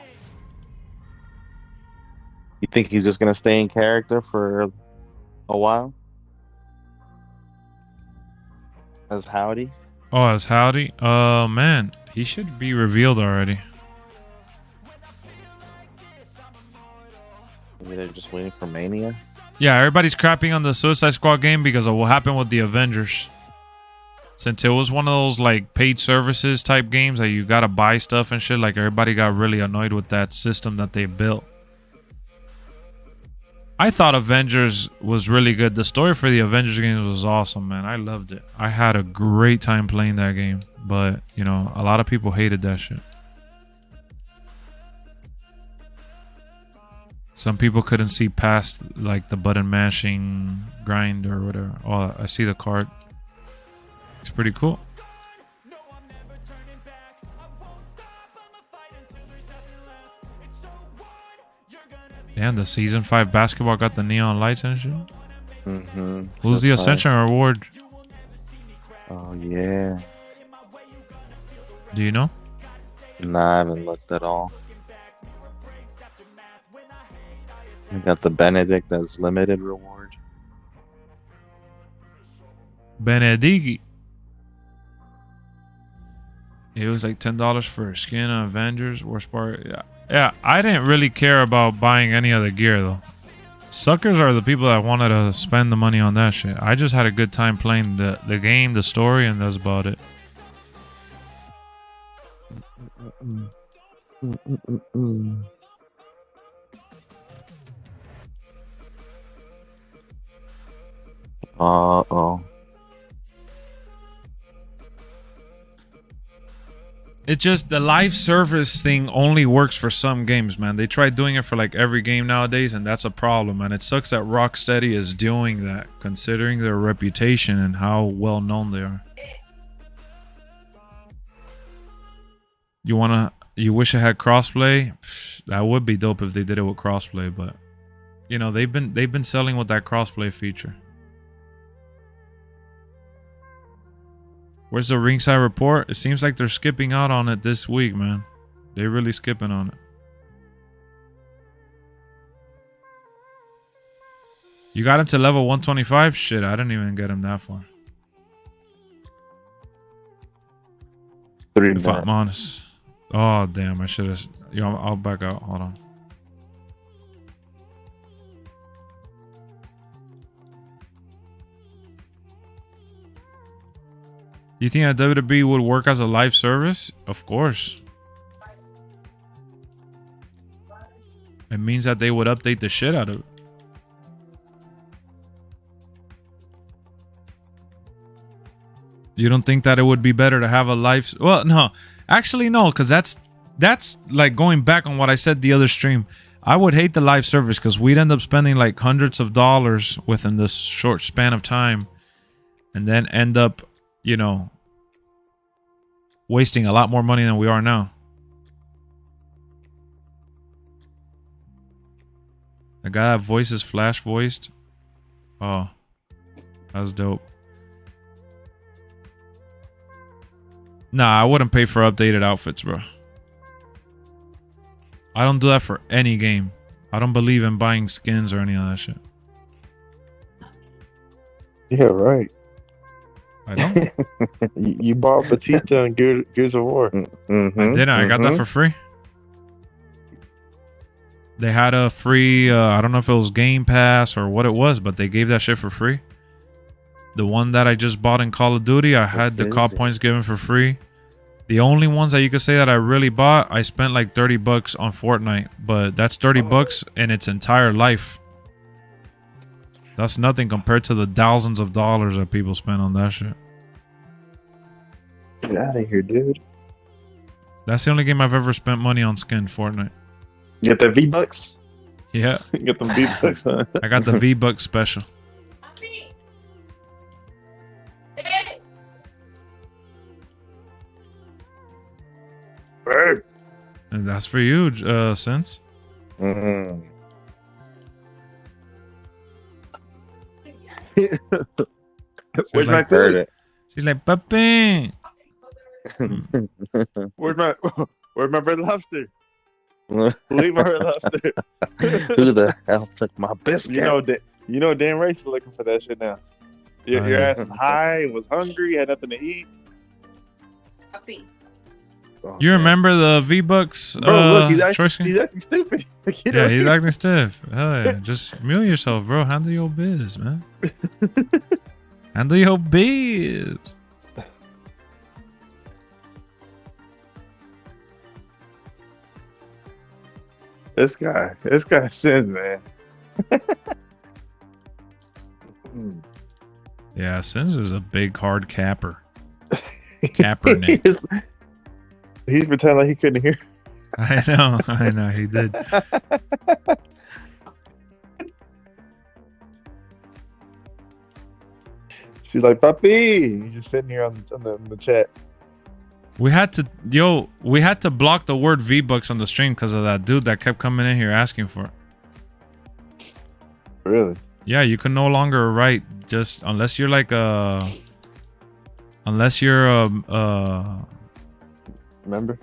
You think he's just gonna stay in character for a while? As Howdy? Oh, as Howdy? Man, he should be revealed already. Maybe they're just waiting for Mania? Yeah, everybody's crapping on the Suicide Squad game because of what happened with the Avengers. Since it was one of those like paid services type games that you gotta buy stuff and shit, like everybody got really annoyed with that system that they built. I thought Avengers was really good. The story for the Avengers games was awesome, man. I loved it. I had a great time playing that game, but you know, a lot of people hated that shit. Some people couldn't see past like the button mashing grind or whatever. Oh, I see the card. It's pretty cool. Damn, the season 5 basketball got the neon lights and shit. Mm-hmm. Who's the Ascension reward? Oh, yeah. Do you know? Nah, I haven't looked at all. I got the Benedict as limited reward. Benedigi. It was like $10 for a skin on Avengers. Worst part, yeah. I didn't really care about buying any other gear though. Suckers are the people that wanted to spend the money on that shit. I just had a good time playing the game, the story, and that's about it. Uh-oh. It just, the live service thing only works for some games, man. They try doing it for like every game nowadays, and that's a problem. And it sucks that Rocksteady is doing that, considering their reputation and how well known they are. You wish it had crossplay? Psh, that would be dope if they did it with crossplay, but you know, they've been selling with that crossplay feature. Where's the ringside report? It seems like they're skipping out on it this week, man. They're really skipping on it. You got him to level 125? Shit, I didn't even get him that far. If I'm honest. Oh, damn. I should have... Yo, I'll back out. Hold on. You think that WWE would work as a live service? Of course. It means that they would update the shit out of it. You don't think that it would be better to have a live... Well, no. Actually, no, because that's like going back on what I said the other stream. I would hate the live service because we'd end up spending like hundreds of dollars within this short span of time and then end up, you know, wasting a lot more money than we are now. The guy that voices Flash voiced. Oh, that was dope. Nah, I wouldn't pay for updated outfits, bro. I don't do that for any game. I don't believe in buying skins or any of that shit. Yeah, right. I don't. You bought Batista and Gears of War. Mm-hmm, I didn't. I got that for free. They had a free, I don't know if it was Game Pass or what it was, but they gave that shit for free. The one that I just bought in Call of Duty, I had the COD points given for free. The only ones that you could say that I really bought, I spent like $30 on Fortnite, but that's $30 in its entire life. That's nothing compared to the thousands of dollars that people spend on that shit. Get out of here, dude. That's the only game I've ever spent money on skin, Fortnite. You get the V-Bucks? Yeah. You get them V-Bucks, huh? I got the V-Bucks special. And that's for you, Sense. Mm-hmm. Where's my food? She's like, Papi. Where's my red lobster? Leave my red lobster. Who the hell took my biscuit? You know, damn right you're looking for that shit now. Your ass was high, was hungry, had nothing to eat. Puppy. Oh, You man. remember the V-Bucks? Bro, look, he's choice game? acting stupid. Yeah, he's acting stiff. Hell yeah. Just mute yourself, bro. Handle your biz, man. Handle your biz. This guy sins, man. Yeah, Sins is a big hard capper. Kaepernick. He's pretending like he couldn't hear. I know, he did. She's like, "Puppy," he's just sitting here on the chat. We had to block the word V-Bucks on the stream because of that dude that kept coming in here asking for it. Really? Yeah, you can no longer write just unless you're like unless you're a Member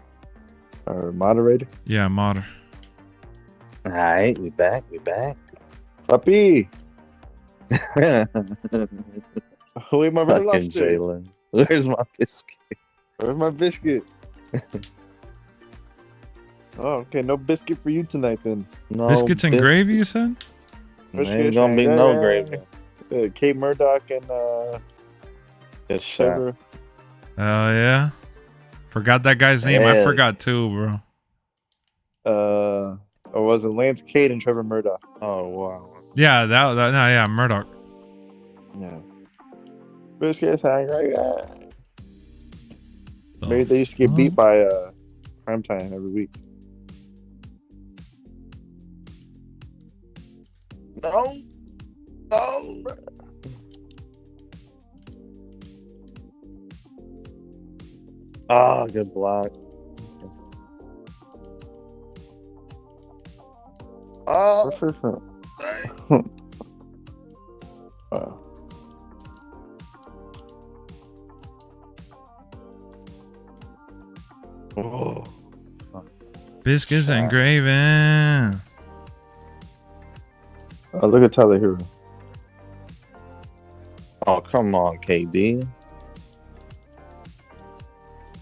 or moderator? yeah, modder. All right, we back. Puppy, where's my red Fucking lobster? Jalen. Where's my biscuit? Where's my biscuit? Oh, okay, no biscuit for you tonight then. No Biscuits and gravy, you said? Ain't gonna be no gravy. Kate Murdoch and Just shut. Trevor. Oh yeah. Forgot that guy's name. I Yeah. forgot too, bro. Or was it Lance Cade and Trevor Murdoch? Oh wow. Yeah, yeah, Murdoch. Yeah. Biscuits hungry. Maybe they used to get beat by Primetime every week. No. Ah, good block. Oh, What's this from? Wow. Oh. Biscuits and gravy. Look at Tyler Hero. oh, come on, KD.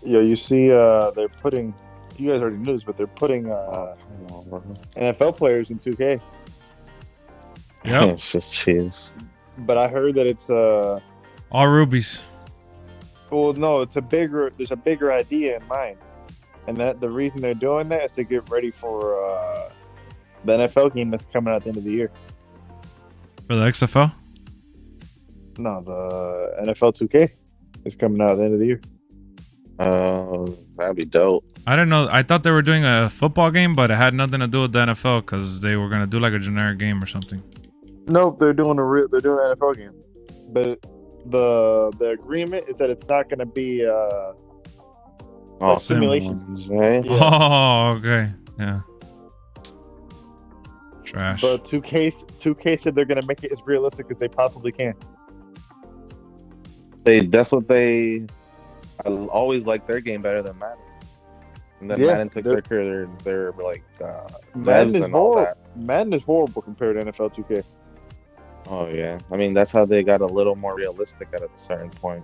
Yo, you see, they're putting. You guys already knew this, but they're putting NFL players in 2K. Yep. It's just cheese. But I heard that it's All rubies. well, no, there's a bigger idea in mind, and that the reason they're doing that is to get ready for the NFL game that's coming out at the end of the year. For the XFL? No, the NFL 2K is coming out at the end of the year. That'd be dope. I don't know. I thought they were doing a football game, but it had nothing to do with the NFL because they were gonna do like a generic game or something. Nope, they're doing an NFL game, but the agreement is that it's not going to be Oh, simulations. right? Yeah. Oh, okay. Yeah. Trash. But 2K said they're going to make it as realistic as they possibly can. That's what they. I always like their game better than Madden. And then Yeah, Madden took their like Madden devs is and all horrible. that. Madden is horrible compared to NFL 2K. Oh yeah, I mean that's how they got a little more realistic at a certain point.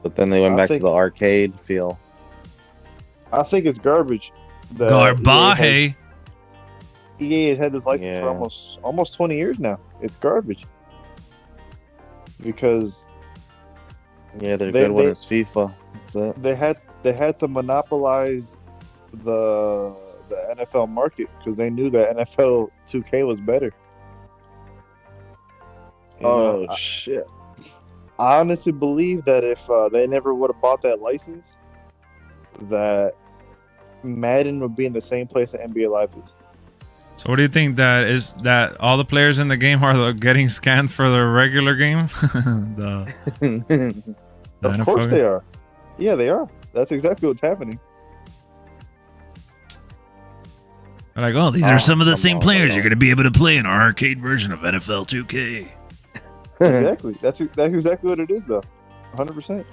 But then they went I back to think- the arcade feel. I think it's garbage. that Garbaje. EA has had this license Yeah. for almost 20 years now. It's garbage. Because Yeah, they're They- good when they- it's FIFA. That's it. they had to monopolize the NFL market because they knew that NFL 2K was better. You know, Shit! I honestly believe that if they never would have bought that license, that Madden would be in the same place that NBA Live is. So what do you think that is that all the players in the game are getting scanned for the regular game? the Of NFL course game? they are. Yeah, they are. That's exactly what's happening. They're like, oh, these Oh, are some of the come same on, players come you're on. going to be able to play in our arcade version of NFL 2K. Exactly. That's exactly what it is, though. 100%.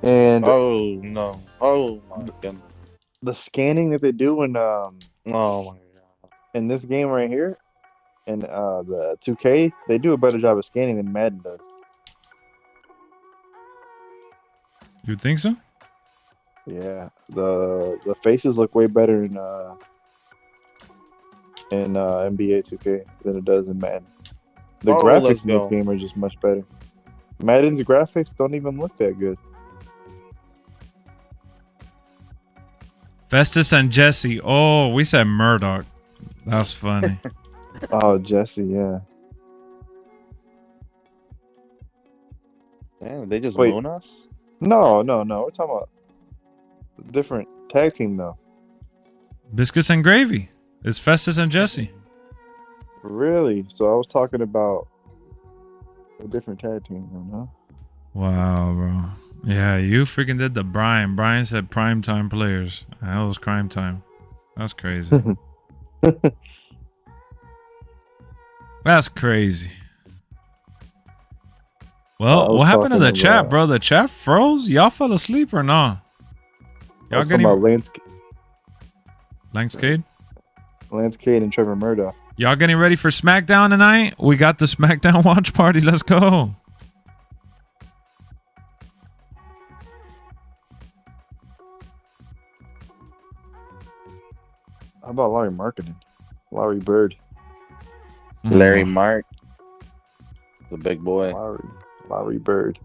And Oh no! Oh my goodness! the scanning that they do Oh my god! in this game right here, in the 2K, they do a better job of scanning than Madden does. You think so? Yeah, the faces look way better in NBA 2K than it does in Madden. The Oh, graphics let's in this go. game are just much better. Madden's graphics don't even look that good. Festus and Jesse. Oh, we said Murdoch. That's funny. Oh, Jesse, yeah. Damn, they just Wait. moon us? No. We're talking about a different tag team though. Biscuits and gravy. It's Festus and Jesse. Really? So I was talking about a different tag team then, huh? Wow, bro. Yeah, you freaking did the Brian. Brian said primetime players. That was crime time. That's crazy. That's crazy. I Well, was what happened to talking the chat, about- bro? The chat froze? Y'all fell asleep or not? I Y'all was talking about Lance Lance Cade and Trevor Murdoch. Y'all getting ready for SmackDown tonight? We got the SmackDown watch party. Let's go. How about Larry Marketing? Larry Bird. Larry Mark, the big boy. Larry Bird.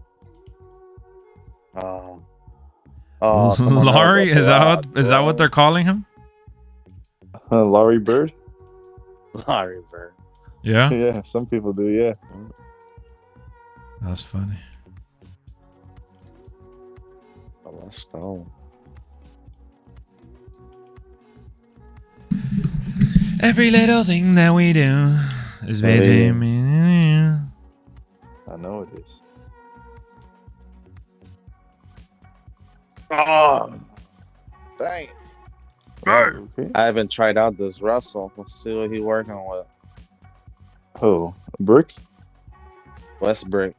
Oh, someone knows Laurie, a is that lot, what, is that what bro. they're calling him? Larry Bird? Larry Bird. Yeah, Yeah, some people do, yeah. that's funny. Oh, let's go. Every little thing that we do is between me and I know it is. Oh, dang. Okay. I haven't tried out this Russell. Let's see what he working with. Oh, Brooks? Westbrook.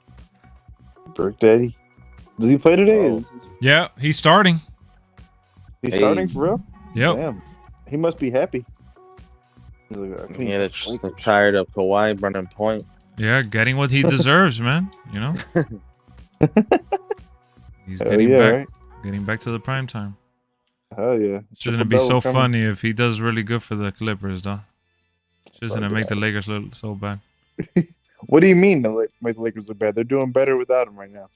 Brooke Daddy? Does he play today? Oh. Is Yeah, he's starting. he Hey. starting for real? Yep. Damn. He must be happy. He's like, I couldn't Yeah, they're catch just Lakers. tired of Kawhi burning point. Yeah, getting what he deserves, man. You know? He's Hell getting yeah, back right? getting back to the prime time. Hell yeah. It's just gonna be so funny if he does really good for the Clippers, though. It's just gonna make the Lakers look so bad. What do you mean make the Lakers look bad? They're doing better without him right now.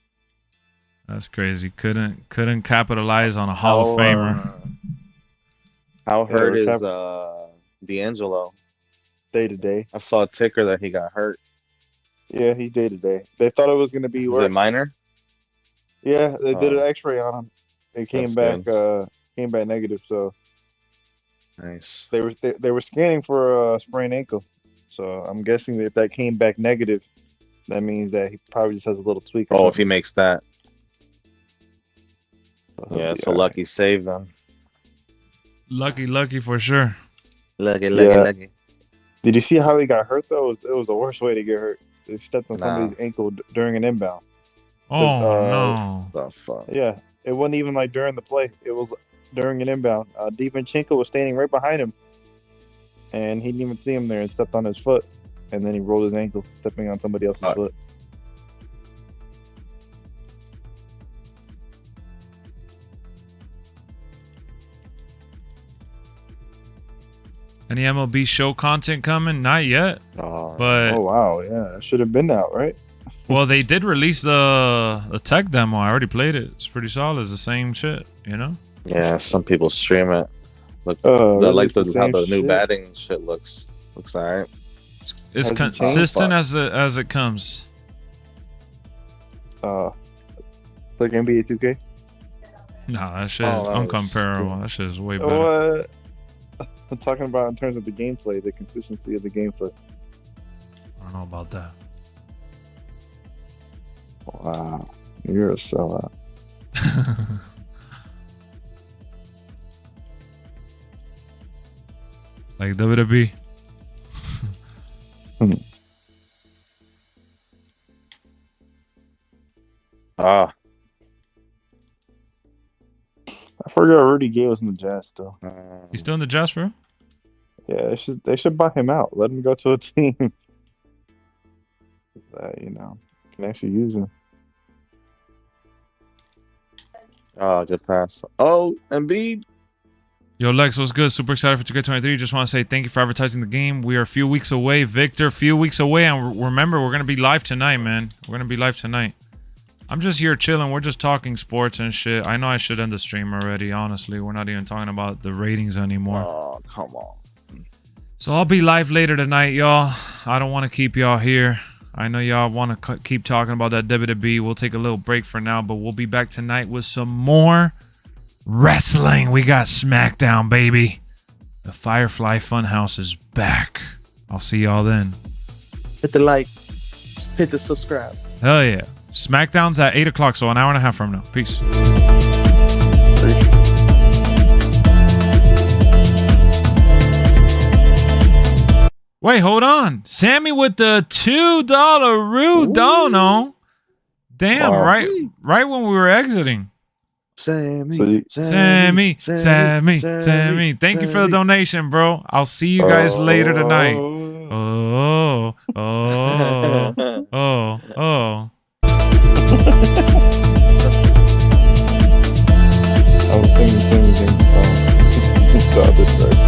That's crazy. Couldn't capitalize on a Hall of Famer. How hurt we're is D'Angelo? Day to day. I saw a ticker that he got hurt. Yeah, he's day to day. They thought it was gonna be Is worse. it minor? Yeah, they did an Oh. X-ray on him. It came That's back. Came back negative. So Nice. they were scanning for a sprained ankle. So I'm guessing that if that came back negative, that means that he probably just has a little tweak. or Oh, if something. he makes that. So he'll Yeah, be it's a all right. lucky save then. Lucky for sure. Lucky, Yeah. lucky. Did you see how he got hurt though? It was the worst way to get hurt. They stepped on Nah. somebody's ankle during an inbound. Oh uh, no. The fuck? Yeah, it wasn't even like during the play. It was during an inbound. DiVincenzo was standing right behind him, and he didn't even see him there and stepped on his foot, and then he rolled his ankle, stepping on somebody else's foot. Any MLB show content coming? Not yet. But Oh wow, yeah, that should have been out, right? well, they did release the tech demo. I already played it. It's pretty solid. It's the same shit, you know? Yeah, some people stream it. Look, I Really, like it's the how same the new shit? batting shit looks. Looks alright. It's Hasn't changed. consistent as it comes. Like NBA 2K. Nah, that shit Oh, is that was uncomparable. That shit is way better. What? I'm talking about in terms of the gameplay, the consistency of the gameplay. I don't know about that. Wow, you're a sellout. Like WWE. Ah. I forgot Rudy Gay was in the Jazz still. He's still in the Jazz, bro? Yeah, they should buy him out. Let him go to a team that can actually use him. Oh, good pass. Oh, Embiid. Yo, Lex, what's good? Super excited for 2K23. Just want to say thank you for advertising the game. We are a few weeks away, Victor. A few weeks away, and remember, we're gonna be live tonight, man. We're gonna be live tonight. I'm just here chilling. We're just talking sports and shit. I know I should end the stream already. Honestly, we're not even talking about the ratings anymore. Oh, come on. So I'll be live later tonight, y'all. I don't want to keep y'all here. I know y'all want to keep talking about that WWE. We'll take a little break for now, but we'll be back tonight with some more wrestling. We got SmackDown, baby. The Firefly Funhouse is back. I'll see y'all then. Hit the like. Hit the subscribe. Hell yeah. SmackDown's at 8 o'clock, so an hour and a half from now. Peace. Wait, hold on. Sammy with the $2 Rudono. Damn, Wow. right when we were exiting. Sammy. Sammy. Thank you for the donation, bro. I'll see you guys later tonight. Oh. I was thinking the same thing. The other side.